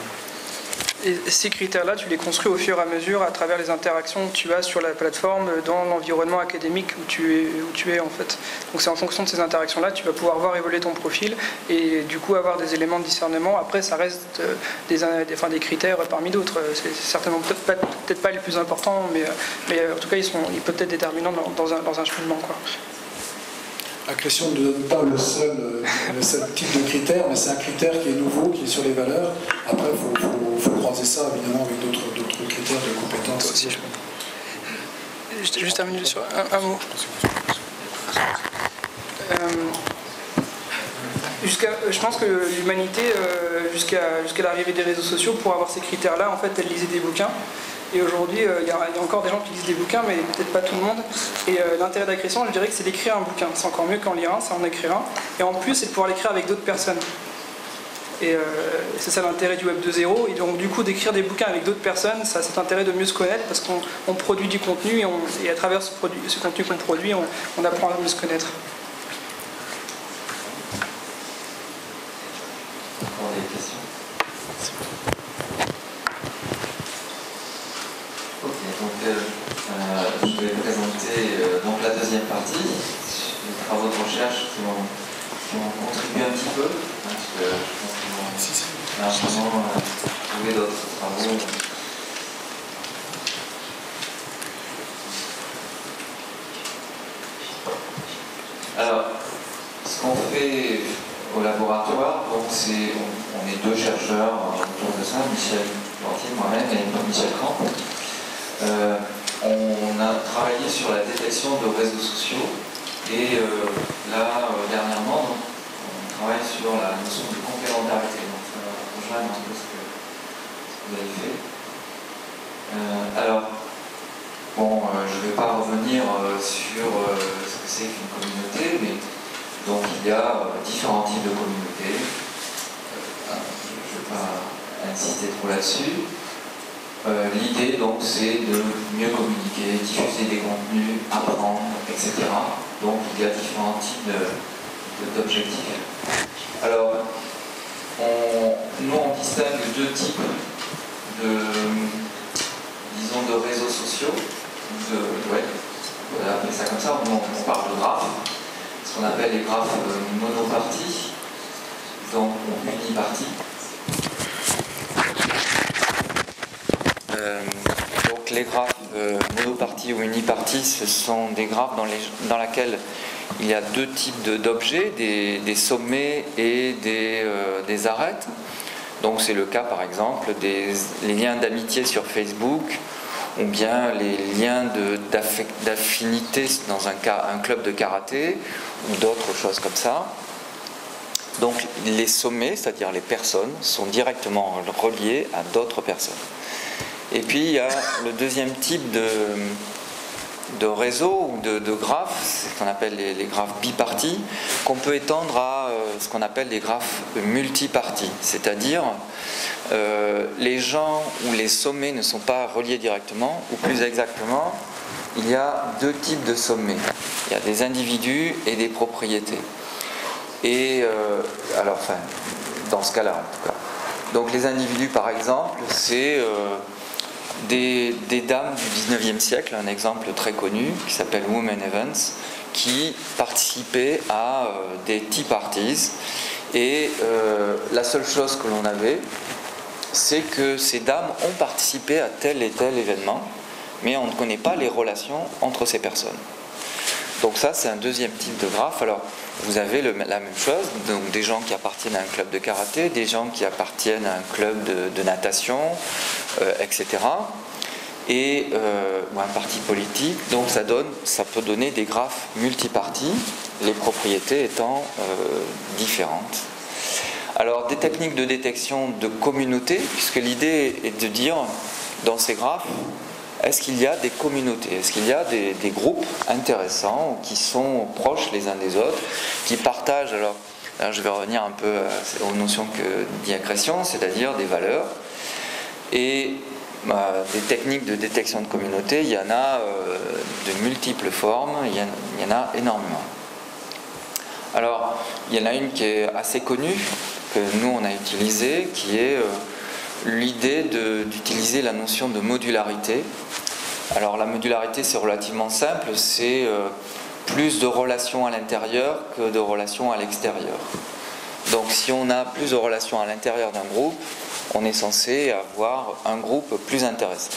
Et ces critères-là, tu les construis au fur et à mesure à travers les interactions que tu as sur la plateforme, dans l'environnement académique où tu es en fait. Donc c'est en fonction de ces interactions-là, tu vas pouvoir voir évoluer ton profil et du coup avoir des éléments de discernement. Après, ça reste des critères parmi d'autres. C'est certainement peut-être pas les plus importants, mais en tout cas, ils peuvent être déterminants dans un cheminement, quoi. La question ne donne pas le seul type de critère, mais c'est un critère qui est nouveau, qui est sur les valeurs. Après, il faut croiser ça évidemment avec d'autres critères de compétences. Aussi, juste terminer sur un mot. Je pense que l'humanité, jusqu'à l'arrivée des réseaux sociaux, pour avoir ces critères-là, en fait, elle lisait des bouquins. Et aujourd'hui, il y a encore des gens qui lisent des bouquins, mais peut-être pas tout le monde. Et l'intérêt d'Accrétion, je dirais que c'est d'écrire un bouquin. C'est encore mieux qu'en lire un, c'est en écrire un. Et en plus, c'est de pouvoir l'écrire avec d'autres personnes. Et c'est ça l'intérêt du Web 2.0. Et donc, du coup, d'écrire des bouquins avec d'autres personnes, ça a cet intérêt de mieux se connaître parce qu'on produit du contenu et à travers ce contenu qu'on produit, on apprend à mieux se connaître. Encore des questions ? je vais présenter donc la deuxième partie, les travaux de recherche qui vont contribuer un petit peu, hein, parce que je pense qu'ils vont largement trouver d'autres travaux. Alors, ce qu'on fait au laboratoire, donc on est deux chercheurs autour de ça, Michel Lantier, moi-même et Michel Cramp. On a travaillé sur la détection de réseaux sociaux et là, dernièrement, donc, on travaille sur la notion de complémentarité. Donc ça va rejoindre un peu ce que vous avez fait. Alors, bon, je ne vais pas revenir sur ce que c'est qu'une communauté, mais donc il y a différents types de communautés. Je ne vais pas insister trop là-dessus. L'idée donc c'est de mieux communiquer, diffuser des contenus, apprendre, etc. Donc il y a différents types d'objectifs. Alors, nous on distingue deux types disons de réseaux sociaux, ouais, on va appeler ça comme ça, on parle de graphes, ce qu'on appelle les graphes monoparties, donc uniparties. Donc les graphes monoparties ou uniparties, ce sont des graphes dans lesquels il y a deux types d'objets, des sommets et des arêtes. Donc c'est le cas par exemple les liens d'amitié sur Facebook ou bien les liens d'affinité dans un club de karaté ou d'autres choses comme ça. Donc les sommets, c'est-à-dire les personnes, sont directement reliés à d'autres personnes. Et puis il y a le deuxième type de réseau ou de graphes, c'est ce qu'on appelle les graphes bipartis, qu'on peut étendre à ce qu'on appelle des graphes multipartis, c'est-à-dire les gens où les sommets ne sont pas reliés directement, ou plus exactement, il y a deux types de sommets. Il y a des individus et des propriétés. Et alors, enfin, dans ce cas-là en tout cas. Donc les individus par exemple, c'est des dames du 19e siècle, un exemple très connu qui s'appelle Women Evans, qui participaient à des tea parties et la seule chose que l'on avait, c'est que ces dames ont participé à tel et tel événement, mais on ne connaît pas les relations entre ces personnes. Donc ça, c'est un deuxième type de graphe. Alors, vous avez la même chose, donc des gens qui appartiennent à un club de karaté, des gens qui appartiennent à un club de natation, etc. Et ou un parti politique. Donc ça peut donner des graphes multipartis, les propriétés étant différentes. Alors, des techniques de détection de communautés, puisque l'idée est de dire, dans ces graphes, est-ce qu'il y a des communautés? Est-ce qu'il y a des groupes intéressants qui sont proches les uns des autres, qui partagent, alors là, je vais revenir un peu aux notions d'agression, c'est-à-dire des valeurs. Et des techniques de détection de communautés, il y en a de multiples formes, il y en a énormément. Alors, il y en a une qui est assez connue, que nous on a utilisée, qui est l'idée d'utiliser la notion de modularité. Alors la modularité, c'est relativement simple, c'est plus de relations à l'intérieur que de relations à l'extérieur. Donc si on a plus de relations à l'intérieur d'un groupe, on est censé avoir un groupe plus intéressant.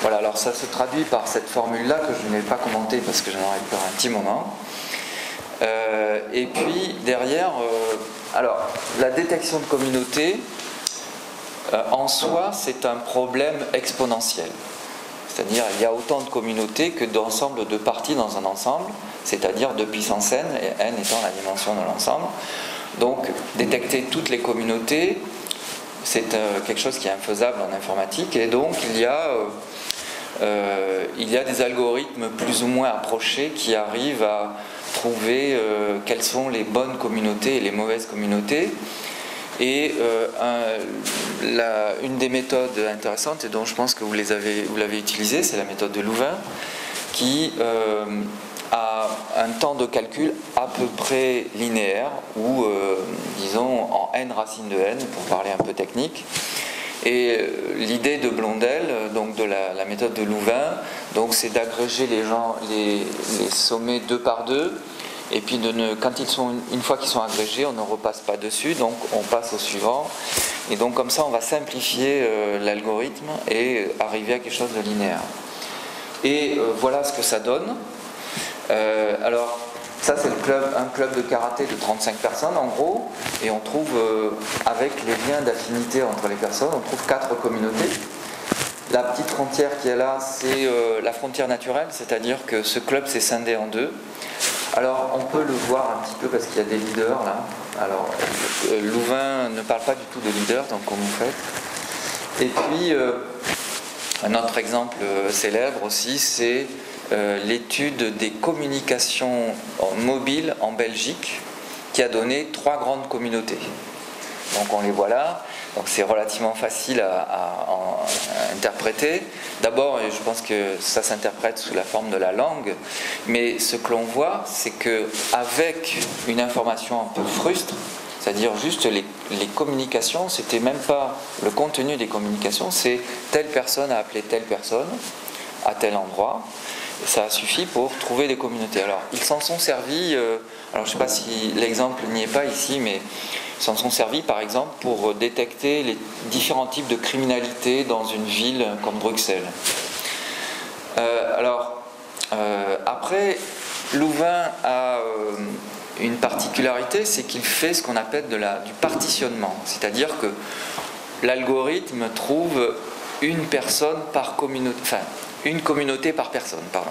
Voilà, alors ça se traduit par cette formule-là que je ne vais pas commenter parce que j'en aurai pour un petit moment. Et puis derrière, alors la détection de communauté, en soi, c'est un problème exponentiel. C'est-à-dire il y a autant de communautés que d'ensemble de parties dans un ensemble, c'est-à-dire 2 puissance n, et n étant la dimension de l'ensemble. Donc détecter toutes les communautés, c'est quelque chose qui est infaisable en informatique, et donc il y a des algorithmes plus ou moins approchés qui arrivent à trouver quelles sont les bonnes communautés et les mauvaises communautés. Et une des méthodes intéressantes, et dont je pense que vous l'avez utilisée, c'est la méthode de Louvain, qui a un temps de calcul à peu près linéaire, ou disons en n racine de n, pour parler un peu technique, Et l'idée de Blondel, donc de la méthode de Louvain, donc c'est d'agréger les sommets 2 par 2, et puis une fois qu'ils sont agrégés, on ne repasse pas dessus, donc on passe au suivant. Et donc comme ça, on va simplifier l'algorithme et arriver à quelque chose de linéaire. Et voilà ce que ça donne. Alors, ça c'est un club de karaté de 35 personnes en gros, et on trouve, avec les liens d'affinité entre les personnes, on trouve 4 communautés. La petite frontière qui est là, c'est la frontière naturelle, c'est-à-dire que ce club s'est scindé en 2. Alors on peut le voir un petit peu parce qu'il y a des leaders là. Alors Louvain ne parle pas du tout de leader, donc comme vous faites. Et puis un autre exemple célèbre aussi, c'est l'étude des communications mobiles en Belgique, qui a donné 3 grandes communautés. Donc on les voit là. Donc c'est relativement facile à interpréter. D'abord, je pense que ça s'interprète sous la forme de la langue, mais ce que l'on voit, c'est qu'avec une information un peu frustre, c'est-à-dire juste les communications, c'était même pas le contenu des communications, c'est telle personne a appelé telle personne à tel endroit, et ça a suffi pour trouver des communautés. Alors ils s'en sont servis, alors je ne sais pas si l'exemple n'y est pas ici, mais ils s'en sont servis par exemple pour détecter les différents types de criminalité dans une ville comme Bruxelles. Après, Louvain a une particularité, c'est qu'il fait ce qu'on appelle du partitionnement, c'est-à-dire que l'algorithme trouve une personne par communauté, enfin une communauté par personne, pardon.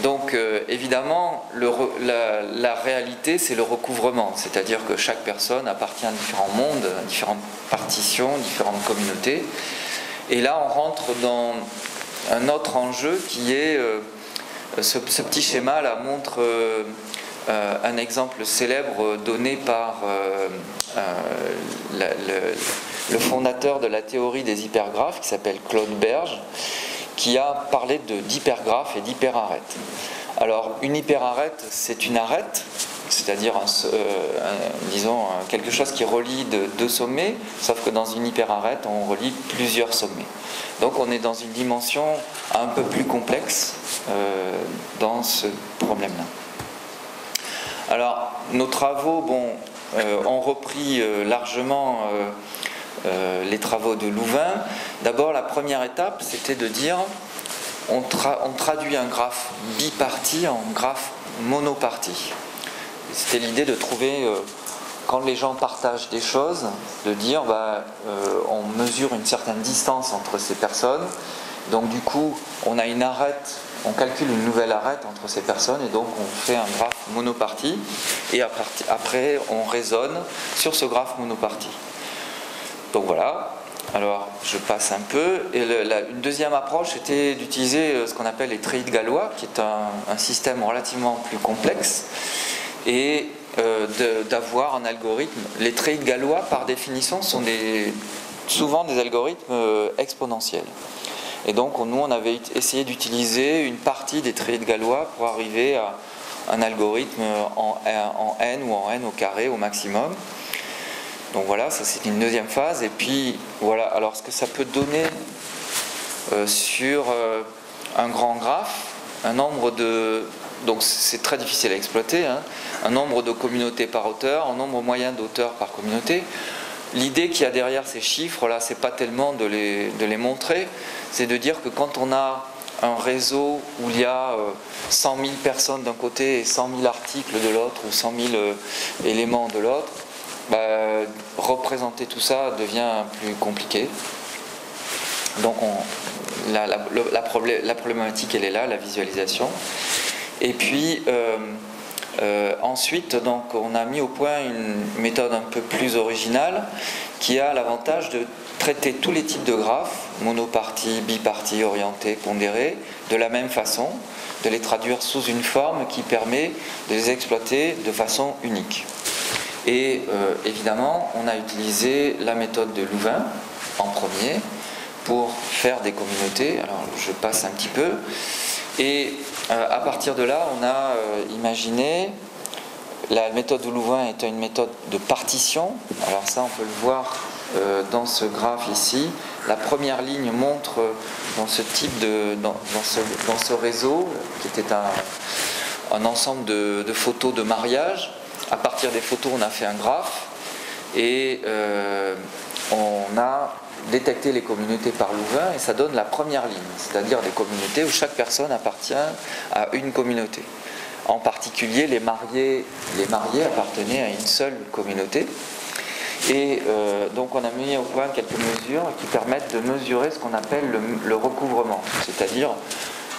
Donc évidemment, la réalité, c'est le recouvrement, c'est-à-dire que chaque personne appartient à différents mondes, à différentes partitions, différentes communautés. Et là, on rentre dans un autre enjeu qui est, ce petit schéma là montre un exemple célèbre donné par le fondateur de la théorie des hypergraphes, qui s'appelle Claude Berge, qui a parlé d'hypergraphe et d'hyperarête. Alors, une hyperarête, c'est une arête, c'est-à-dire disons quelque chose qui relie 2 sommets, sauf que dans une hyperarête, on relie plusieurs sommets. Donc, on est dans une dimension un peu plus complexe dans ce problème-là. Alors, nos travaux ont repris largement les travaux de Louvain. D'abord, la première étape, c'était de dire on traduit un graphe biparti en graphe monoparti. C'était l'idée de trouver, quand les gens partagent des choses, de dire on mesure une certaine distance entre ces personnes. Donc du coup, on a une arête, on calcule une nouvelle arête entre ces personnes, et donc on fait un graphe monoparti, et après on raisonne sur ce graphe monoparti. Donc voilà, alors je passe un peu. Et une deuxième approche était d'utiliser ce qu'on appelle les treillis de Galois, qui est un système relativement plus complexe, et d'avoir un algorithme. Les treillis de Galois, par définition, sont souvent des algorithmes exponentiels. Et donc nous, on avait essayé d'utiliser une partie des treillis de Galois pour arriver à un algorithme en n ou en n au carré au maximum. Donc voilà, ça c'est une deuxième phase. Et puis voilà, alors ce que ça peut donner sur un grand graphe, un nombre de... Donc c'est très difficile à exploiter, hein, un nombre de communautés par auteur, un nombre moyen d'auteurs par communauté. L'idée qu'il y a derrière ces chiffres, là, c'est pas tellement de les montrer, c'est de dire que quand on a un réseau où il y a 100 000 personnes d'un côté et 100 000 articles de l'autre, ou 100 000 éléments de l'autre, représenter tout ça devient plus compliqué. Donc la problématique, elle est là, la visualisation. Et puis ensuite, donc, on a mis au point une méthode un peu plus originale qui a l'avantage de traiter tous les types de graphes, monopartis, bipartis, orientés, pondérés, de la même façon, de les traduire sous une forme qui permet de les exploiter de façon unique. Et évidemment, on a utilisé la méthode de Louvain en premier pour faire des communautés. Alors je passe un petit peu. Et à partir de là, on a imaginé, la méthode de Louvain est une méthode de partition. Alors ça, on peut le voir dans ce graphe ici, la première ligne montre dans ce type dans ce réseau, qui était un ensemble de photos de mariage. À partir des photos, on a fait un graphe et on a détecté les communautés par Louvain et ça donne la première ligne, c'est-à-dire des communautés où chaque personne appartient à une communauté. En particulier, les mariés appartenaient à une seule communauté. Et donc on a mis au point quelques mesures qui permettent de mesurer ce qu'on appelle le recouvrement, c'est-à-dire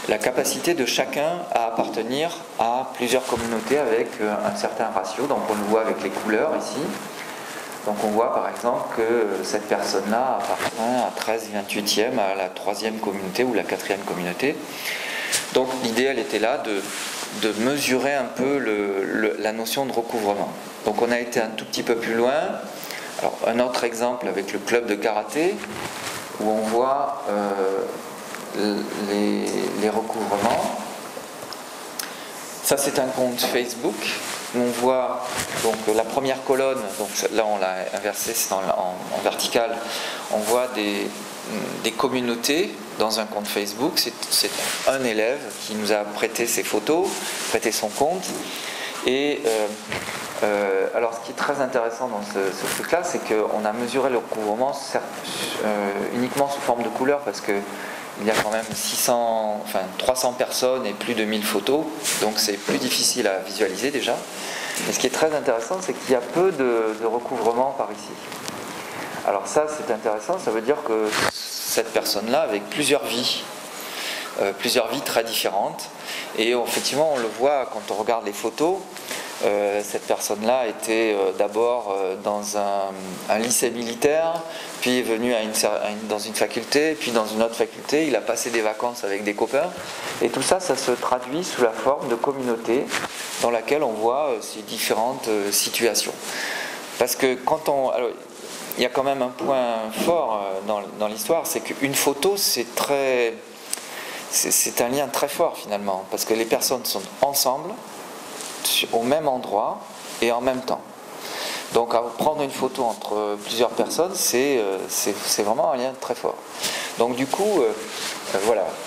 la capacité de chacun à appartenir à plusieurs communautés avec un certain ratio. Donc on le voit avec les couleurs ici. Donc on voit par exemple que cette personne-là appartient à 13/28e, à la 3e communauté ou la 4e communauté. Donc l'idée, elle était là de mesurer un peu la notion de recouvrement. Donc on a été un tout petit peu plus loin. Alors, un autre exemple avec le club de karaté, où on voit les recouvrements. Ça, c'est un compte Facebook. On voit donc la première colonne, donc là on l'a inversé, c'est en vertical. On voit des communautés dans un compte Facebook. C'est un élève qui nous a prêté ses photos, prêté son compte. Et alors, ce qui est très intéressant dans ce truc-là, c'est qu'on a mesuré le recouvrement uniquement sous forme de couleur, parce qu'il y a quand même 300 personnes et plus de 1000 photos, donc c'est plus difficile à visualiser déjà. Mais ce qui est très intéressant, c'est qu'il y a peu de recouvrement par ici. Alors ça, c'est intéressant, ça veut dire que cette personne-là, avec plusieurs vies très différentes, et effectivement, on le voit quand on regarde les photos. Cette personne-là était d'abord dans un lycée militaire, puis est venu dans une faculté, puis dans une autre faculté. Il a passé des vacances avec des copains. Et tout ça, ça se traduit sous la forme de communauté dans laquelle on voit ces différentes situations. Parce que alors, il y a quand même un point fort dans l'histoire, c'est qu'une photo, c'est un lien très fort finalement, parce que les personnes sont ensemble, au même endroit et en même temps. Donc prendre une photo entre plusieurs personnes, c'est vraiment un lien très fort. Donc du coup,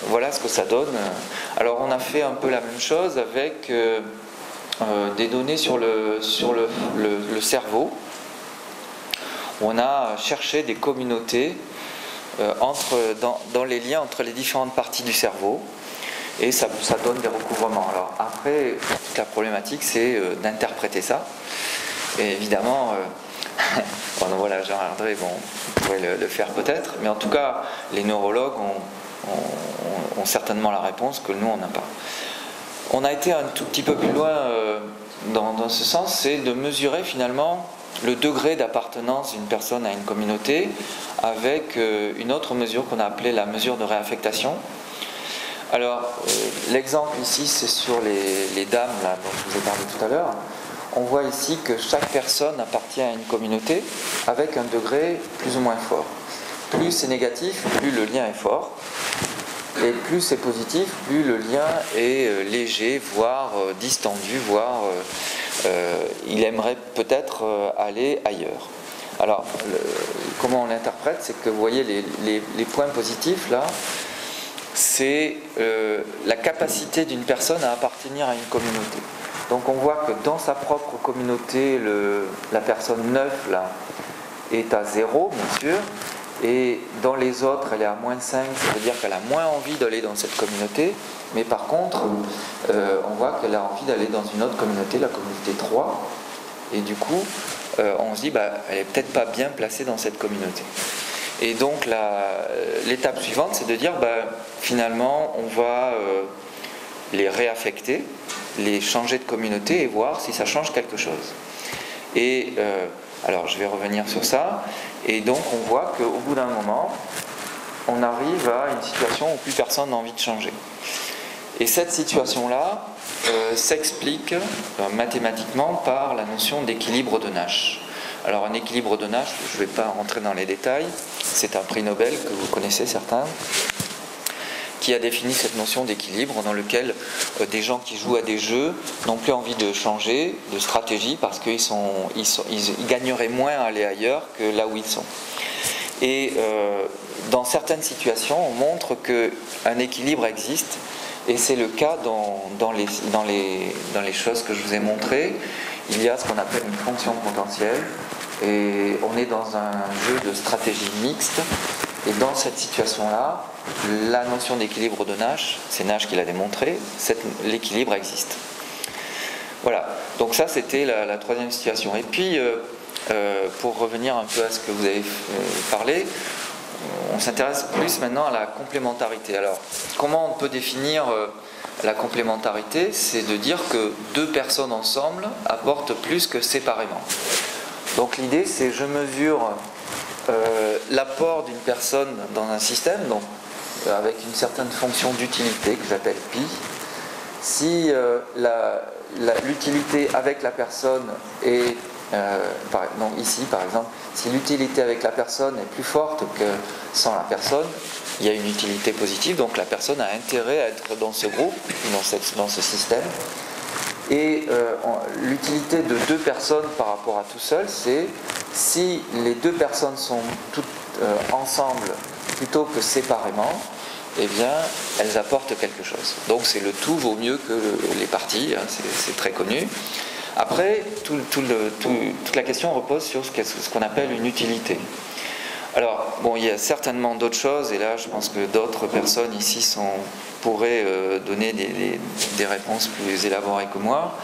voilà ce que ça donne. Alors on a fait un peu la même chose avec des données sur le cerveau. On a cherché des communautés dans les liens entre les différentes parties du cerveau. Et ça donne des recouvrements. Alors après, toute la problématique, c'est d'interpréter ça. Et évidemment, voilà, Jean Ardré, on pourrait le faire peut-être, mais en tout cas, les neurologues ont certainement la réponse que nous, on n'a pas. On a été un tout petit peu plus loin dans ce sens, c'est de mesurer finalement le degré d'appartenance d'une personne à une communauté avec une autre mesure qu'on a appelée la mesure de réaffectation. Alors, l'exemple ici, c'est sur les dames là, dont je vous ai parlé tout à l'heure. On voit ici que chaque personne appartient à une communauté avec un degré plus ou moins fort. Plus c'est négatif, plus le lien est fort. Et plus c'est positif, plus le lien est léger, voire distendu, voire il aimerait peut-être aller ailleurs. Alors, comment on l'interprète, c'est que vous voyez les points positifs là, c'est la capacité d'une personne à appartenir à une communauté. Donc on voit que dans sa propre communauté, la personne 9 là, est à 0, bien sûr, et dans les autres, elle est à moins 5, ça veut dire qu'elle a moins envie d'aller dans cette communauté, mais par contre, on voit qu'elle a envie d'aller dans une autre communauté, la communauté 3, et du coup, on se dit, elle n'est peut-être pas bien placée dans cette communauté. Et donc l'étape suivante, c'est de dire finalement on va les réaffecter, les changer de communauté et voir si ça change quelque chose. Et alors je vais revenir sur ça. Et donc on voit qu'au bout d'un moment, on arrive à une situation où plus personne n'a envie de changer. Et cette situation-là s'explique mathématiquement par la notion d'équilibre de Nash. Alors un équilibre de Nash, je ne vais pas rentrer dans les détails, c'est un prix Nobel que vous connaissez certains, qui a défini cette notion d'équilibre dans lequel des gens qui jouent à des jeux n'ont plus envie de changer de stratégie parce qu'ils gagneraient moins à aller ailleurs que là où ils sont. Et dans certaines situations, on montre qu'un équilibre existe, et c'est le cas dans les choses que je vous ai montrées. Il y a ce qu'on appelle une fonction potentielle, et on est dans un jeu de stratégie mixte, et dans cette situation-là, la notion d'équilibre de Nash, c'est Nash qui l'a démontré, l'équilibre existe. Voilà, donc ça c'était la troisième situation. Et puis, pour revenir un peu à ce que vous avez parlé, on s'intéresse plus maintenant à la complémentarité. Alors, comment on peut définir la complémentarité? C'est de dire que deux personnes ensemble apportent plus que séparément. Donc l'idée, c'est je mesure l'apport d'une personne dans un système, donc avec une certaine fonction d'utilité que j'appelle pi. Si l'utilité avec la personne est donc ici par exemple, si l'utilité avec la personne est plus forte que sans la personne, il y a une utilité positive, donc la personne a intérêt à être dans ce groupe, dans ce système. Et l'utilité de deux personnes par rapport à tout seul, c'est si les deux personnes sont toutes ensemble plutôt que séparément, eh bien elles apportent quelque chose. Donc c'est le tout vaut mieux que les parties, hein, c'est très connu. Après, toute la question repose sur ce qu'on appelle une utilité. Alors, bon, il y a certainement d'autres choses, et là, je pense que d'autres personnes ici pourraient donner des réponses plus élaborées que moi.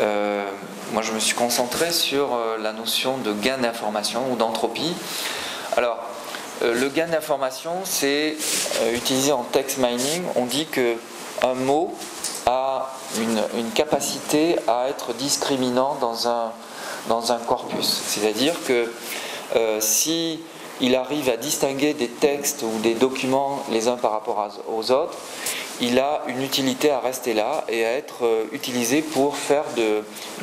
Moi, je me suis concentré sur la notion de gain d'information ou d'entropie. Alors, le gain d'information, c'est utilisé en text mining. On dit qu'un mot a une capacité à être discriminant dans un corpus. C'est-à-dire que si il arrive à distinguer des textes ou des documents les uns par rapport aux autres, il a une utilité à rester là et à être utilisé pour faire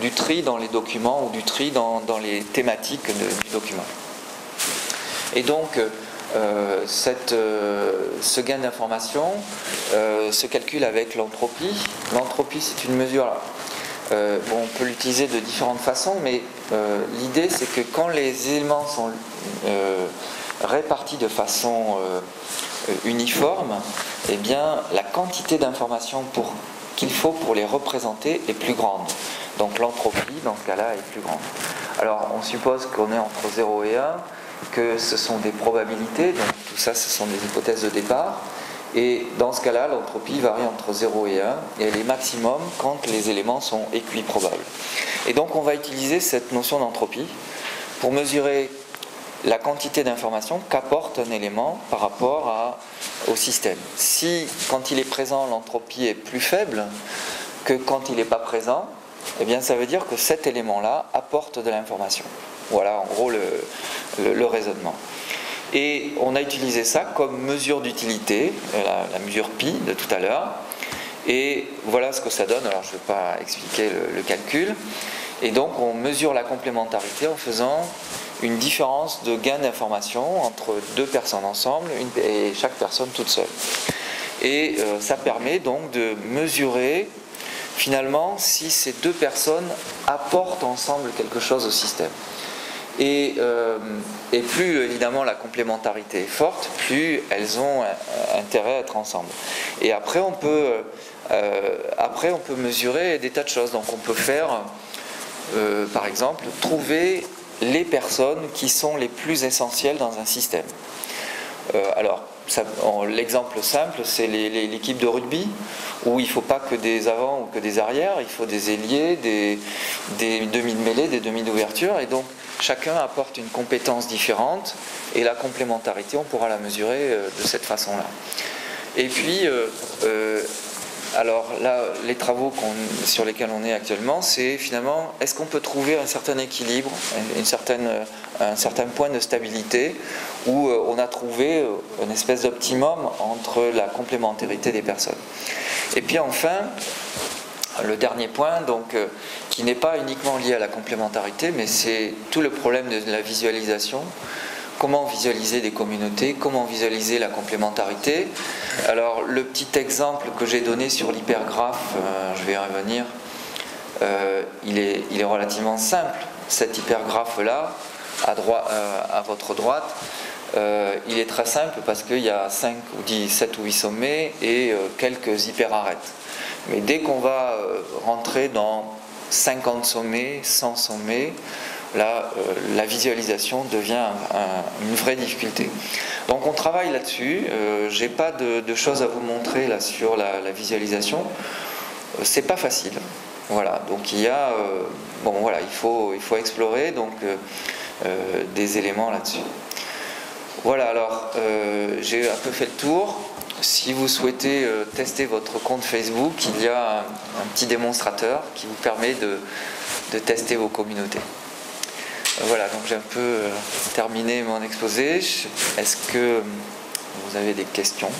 du tri dans les documents ou du tri dans les thématiques du document. Et donc, ce gain d'information se calcule avec l'entropie. L'entropie, c'est une mesure. On peut l'utiliser de différentes façons, mais l'idée, c'est que quand les éléments sont répartis de façon uniforme, eh bien, la quantité d'informations qu'il faut pour les représenter est plus grande. Donc l'entropie, dans ce cas-là, est plus grande. Alors, on suppose qu'on est entre 0 et 1, que ce sont des probabilités, donc tout ça, ce sont des hypothèses de départ. Et dans ce cas-là, l'entropie varie entre 0 et 1, et elle est maximum quand les éléments sont équiprobables. Et donc on va utiliser cette notion d'entropie pour mesurer la quantité d'informations qu'apporte un élément par rapport au système. Si, quand il est présent, l'entropie est plus faible que quand il n'est pas présent, eh bien ça veut dire que cet élément-là apporte de l'information. Voilà en gros le raisonnement. Et on a utilisé ça comme mesure d'utilité, la mesure pi de tout à l'heure. Et voilà ce que ça donne. Alors je ne vais pas expliquer le calcul. Et donc on mesure la complémentarité en faisant une différence de gain d'information entre deux personnes ensemble et chaque personne toute seule. Et ça permet donc de mesurer finalement si ces deux personnes apportent ensemble quelque chose au système. Et plus évidemment la complémentarité est forte, plus elles ont intérêt à être ensemble. Et après on peut mesurer des tas de choses. Donc on peut faire, par exemple, trouver les personnes qui sont les plus essentielles dans un système. L'exemple simple, c'est l'équipe de rugby, où il ne faut pas que des avants ou que des arrières, il faut des ailiers, des demi de mêlée, des demi d'ouverture, et donc chacun apporte une compétence différente, et la complémentarité, on pourra la mesurer de cette façon-là. Et puis, alors là, les travaux sur lesquels on est actuellement, c'est finalement, est-ce qu'on peut trouver un certain équilibre, un certain point de stabilité, où on a trouvé une espèce d'optimum entre la complémentarité des personnes. Et puis enfin, le dernier point, donc, qui n'est pas uniquement lié à la complémentarité, mais c'est tout le problème de la visualisation, comment visualiser des communautés, comment visualiser la complémentarité. Alors le petit exemple que j'ai donné sur l'hypergraphe, je vais y revenir, il est relativement simple. Cet hypergraphe-là, à votre droite, il est très simple parce qu'il y a 7 ou 8 sommets et quelques hyperarêtes. Mais dès qu'on va rentrer dans 50 sommets, 100 sommets, là, la visualisation devient une vraie difficulté. Donc on travaille là-dessus. Je n'ai pas de choses à vous montrer là sur la visualisation. C'est pas facile. Voilà. Donc il y a, il faut explorer donc des éléments là-dessus. Voilà. Alors j'ai un peu fait le tour. Si vous souhaitez tester votre compte Facebook, il y a un petit démonstrateur qui vous permet de tester vos communautés. Voilà, donc j'ai un peu terminé mon exposé. Est-ce que vous avez des questions ?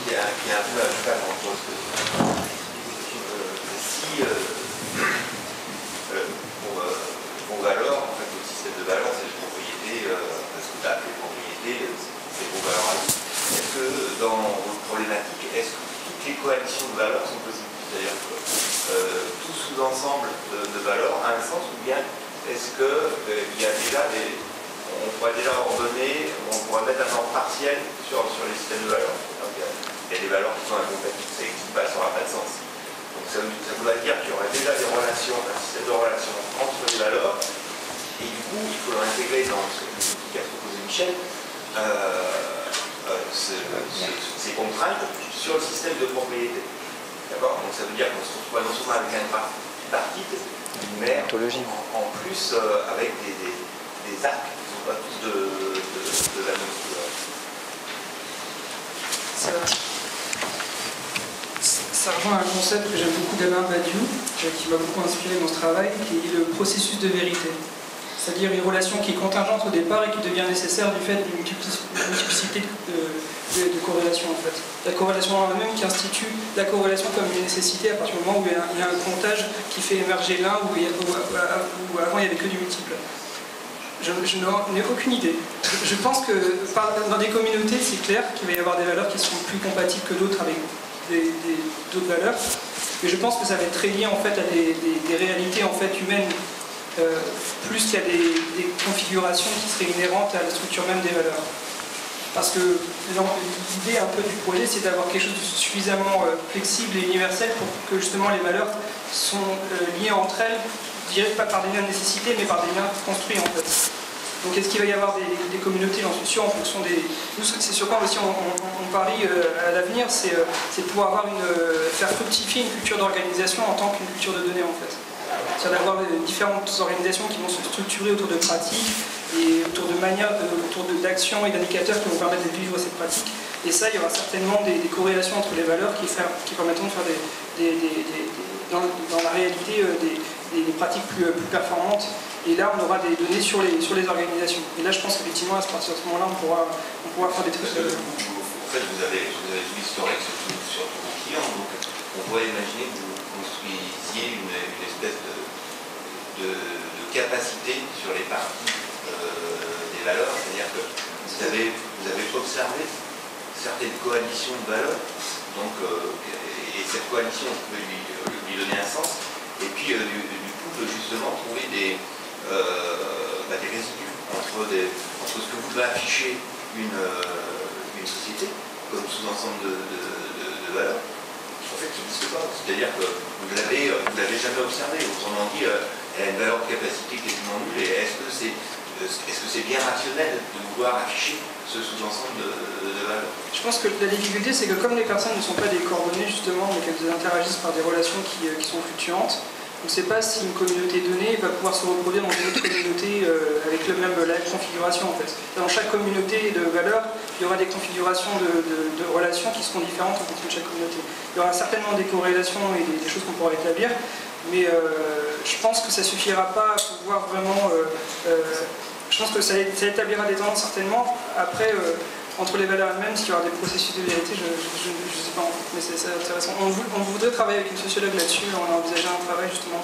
Il y a un peu à faire entre ce que si vos valeurs, en fait, le système de valeurs, c'est les propriétés, parce que tu as appelé propriétés, c'est vos valeurs à vous. Est-ce que dans votre problématique, est-ce que toutes les coalitions de valeurs sont possibles? C'est-à-dire que tout sous-ensemble de valeurs a un sens, ou bien est-ce qu'il y a déjà on pourrait déjà ordonner, on pourrait mettre un ordre partiel sur les systèmes de valeurs? Il y a des valeurs qui sont incompatibles, ça n'existe pas, ça n'aura pas de sens. Donc ça voudrait dire qu'il y aurait déjà des relations, un système de relations entre les valeurs, et du coup, il faudrait intégrer dans ce qu'a proposé Michel, ces contraintes sur le système de propriété. D'accord? Donc ça veut dire qu'on se retrouve non seulement avec un tripartite, mais en plus avec des arcs qui ne sont pas tous de la même couleur. Ça rejoint un concept que j'aime beaucoup d'Alain Badiou, qui m'a beaucoup inspiré dans ce travail, qui est le processus de vérité. C'est-à-dire une relation qui est contingente au départ et qui devient nécessaire du fait d'une multiplicité de corrélations en fait. La corrélation en elle-même qui institue la corrélation comme une nécessité à partir du moment où il y a un comptage qui fait émerger l'un où avant il n'y avait que du multiple. Je n'en ai aucune idée. Je pense que dans des communautés, c'est clair qu'il va y avoir des valeurs qui seront plus compatibles que d'autres avec d'autres valeurs. Mais je pense que ça va être très lié en fait à des réalités en fait humaines, plus qu'il y a des configurations qui seraient inhérentes à la structure même des valeurs. Parce que l'idée un peu du projet, c'est d'avoir quelque chose de suffisamment flexible et universel pour que justement les valeurs sont liées entre elles, je dirais pas par des liens de nécessité, mais par des liens construits en fait. Donc est-ce qu'il va y avoir des communautés, j'en suis sûr, en fonction des... Nous, c'est sur quoi aussi on parie à l'avenir, c'est de pouvoir faire fructifier une culture d'organisation en tant qu'une culture de données en fait. C'est-à-dire d'avoir différentes organisations qui vont se structurer autour de pratiques et autour de manières, autour d'actions et d'indicateurs qui vont permettre de vivre ces pratiques. Et ça, il y aura certainement des corrélations entre les valeurs qui permettront de faire dans la réalité des pratiques plus performantes. Et là, on aura des données sur les organisations. Et là, je pense qu'effectivement, à partir de ce moment-là, on pourra faire des trucs. En fait, vous avez tout l'historique sur tous vos clients, donc on pourrait imaginer que vous construisiez une espèce de capacité sur les parties des valeurs, c'est-à-dire que vous avez observé certaines coalitions de valeurs, donc, et cette coalition, vous pouvez lui donner un sens, et puis du coup, justement, trouver des résidus entre ce que vous devez afficher une société comme sous-ensemble de valeurs, en fait, qui n'existe pas. C'est-à-dire que vous ne l'avez jamais observé. Autrement dit, elle a une valeur de capacité quasiment nulle. Et est-ce que c'est bien rationnel de vouloir afficher ce sous-ensemble de valeurs? Je pense que la difficulté, c'est que comme les personnes ne sont pas des coordonnées, justement, mais qu'elles interagissent par des relations qui sont fluctuantes, on ne sait pas si une communauté donnée va pouvoir se reproduire dans une autre communauté avec la même configuration en fait. Dans chaque communauté de valeurs, il y aura des configurations de relations qui seront différentes en fonction de chaque communauté. Il y aura certainement des corrélations et des choses qu'on pourra établir, mais je pense que ça ne suffira pas à pouvoir vraiment... je pense que ça établira des tendances certainement. Après, entre les valeurs elles-mêmes, s'il y aura des processus de vérité, je ne sais pas en fait, mais c'est intéressant. On voudrait travailler avec une sociologue là-dessus, on a envisagé un travail justement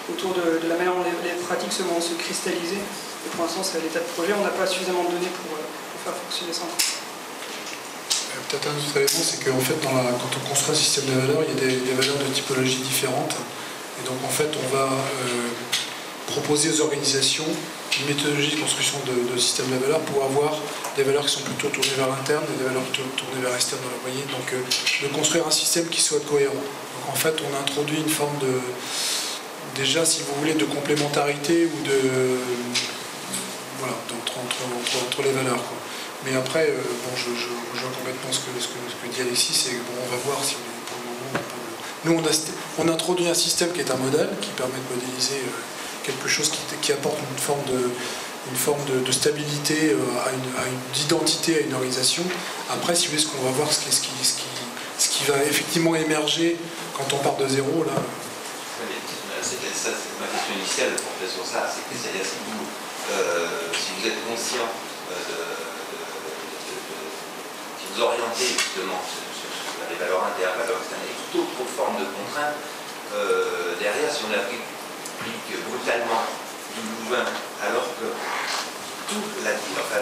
autour de la manière dont les pratiques vont se cristalliser. Et pour l'instant, c'est à l'état de projet, on n'a pas suffisamment de données pour faire fonctionner ça. Peut-être un autre élément, c'est qu'en fait, quand on construit un système de valeurs, il y a des valeurs de typologie différentes. Et donc, en fait, on va proposer aux organisations une méthodologie de construction de système de valeurs pour avoir des valeurs qui sont plutôt tournées vers l'interne et des valeurs plutôt tournées vers l'externe. Vous voyez, donc de construire un système qui soit cohérent. Donc en fait, on introduit une forme de, déjà, si vous voulez, de complémentarité ou de, voilà, entre les valeurs, quoi. Mais après, bon, je rejoins complètement ce que dit Alexis, c'est bon, on va voir si pour le moment on introduit un système qui est un modèle, qui permet de modéliser quelque chose qui apporte une forme de stabilité, d'identité à une organisation. Après, si vous voulez, ce qu'on va voir, ce qui va effectivement émerger quand on part de zéro, là. C'est ma question initiale pour faire sur ça, c'est que c'est-à-dire si vous êtes conscient si vous orientez justement sur les valeurs internes, valeurs externes et toute autre forme de contrainte, derrière, si on applique brutalement du Louvain, alors que toute la distance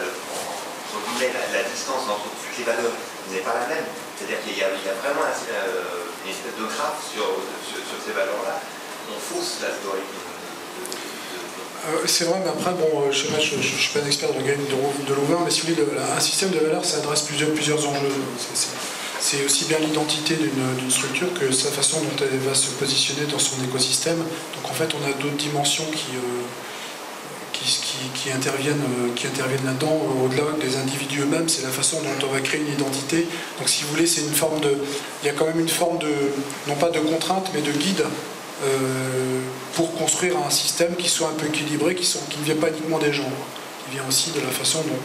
entre toutes les valeurs n'est pas la même, c'est-à-dire qu'il y a vraiment une espèce de graphe sur ces valeurs-là, on fausse l'algorithme. C'est vrai, mais après, bon, je ne suis pas un expert de Louvain, mais si vous voulez, un système de valeurs, ça adresse plusieurs enjeux. C'est aussi bien l'identité d'une structure que sa façon dont elle va se positionner dans son écosystème. Donc en fait, on a d'autres dimensions qui interviennent là-dedans. Au-delà des individus eux-mêmes, c'est la façon dont on va créer une identité. Donc si vous voulez, c'est une forme de... Il y a quand même une forme de... non pas de contrainte, mais de guide pour construire un système qui soit un peu équilibré, qui ne vient pas uniquement des gens, qui vient aussi de la façon dont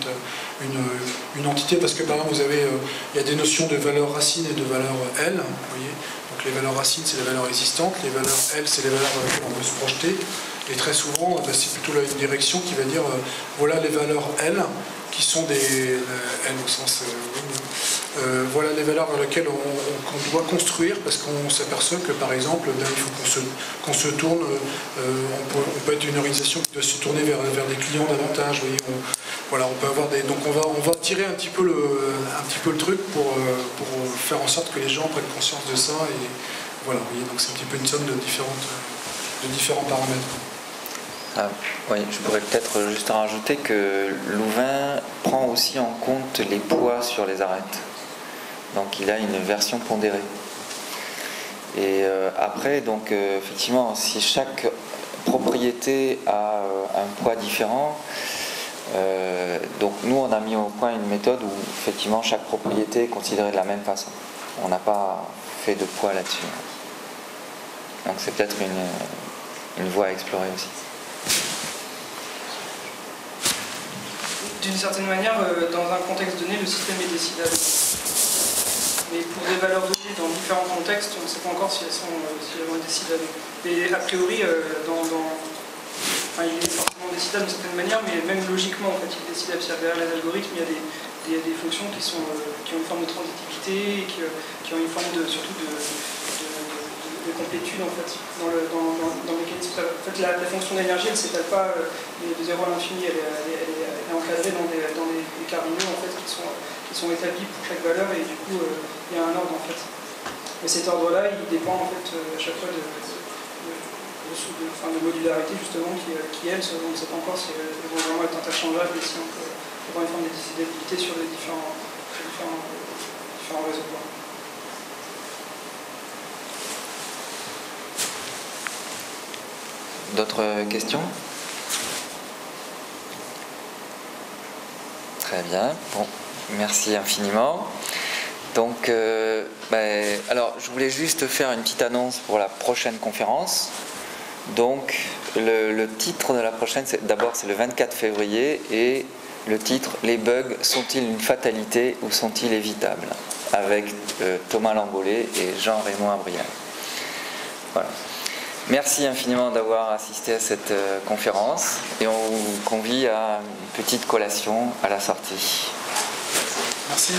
une entité, parce que par exemple il y a des notions de valeurs racines et de valeurs L, vous voyez. Donc les valeurs racines c'est les valeurs existantes, les valeurs L c'est les valeurs dans lesquelles on peut se projeter, et très souvent c'est plutôt une direction qui va dire voilà les valeurs L qui sont des L au sens voilà les valeurs dans lesquelles on doit construire, parce qu'on s'aperçoit que par exemple il faut qu'on se tourne, on peut être une organisation qui doit se tourner vers des clients davantage, vous voyez, voilà, on peut avoir des, donc on va tirer un petit peu le truc pour faire en sorte que les gens prennent conscience de ça, et voilà, vous voyez, donc c'est un petit peu une somme de différents paramètres. Ah, oui, je pourrais peut-être juste rajouter que Louvain prend aussi en compte les poids sur les arêtes. Donc il a une version pondérée. Et après, donc effectivement, si chaque propriété a un poids différent, donc nous on a mis au point une méthode où effectivement chaque propriété est considérée de la même façon. On n'a pas fait de poids là-dessus. Donc c'est peut-être une voie à explorer aussi. D'une certaine manière, dans un contexte donné, le système est décidable. Mais pour des valeurs données dans différents contextes, on ne sait pas encore si elles vont être décidables. Et a priori, il est forcément décidable d'une certaine manière, mais même logiquement, en fait, il est décidable. C'est-à-dire derrière les algorithmes, il y a des fonctions qui ont une forme de transitivité et qui ont une forme surtout de complétude en fait, dans le mécanisme. En fait, la fonction d'énergie, elle ne s'étale pas de 0 à l'infini, elle est encadrée dans des cardinaux en fait, qui sont établis pour chaque valeur, et du coup, il y a un ordre en fait. Et cet ordre-là, il dépend en fait à chaque fois de modularité justement qui elle, on ne sait pas encore si elles vont vraiment être interchangeables et si on peut avoir une forme de décidabilité sur les différents réseaux. D'autres questions? Très bien. Bon, merci infiniment. Donc, alors, je voulais juste faire une petite annonce pour la prochaine conférence. Donc, le titre de la prochaine, d'abord, c'est le 24 février, et le titre « Les bugs sont-ils une fatalité ou sont-ils évitables ?» avec Thomas Lambolet et Jean-Raymond Abrial. Voilà. Merci infiniment d'avoir assisté à cette conférence, et on vous convie à une petite collation à la sortie. Merci.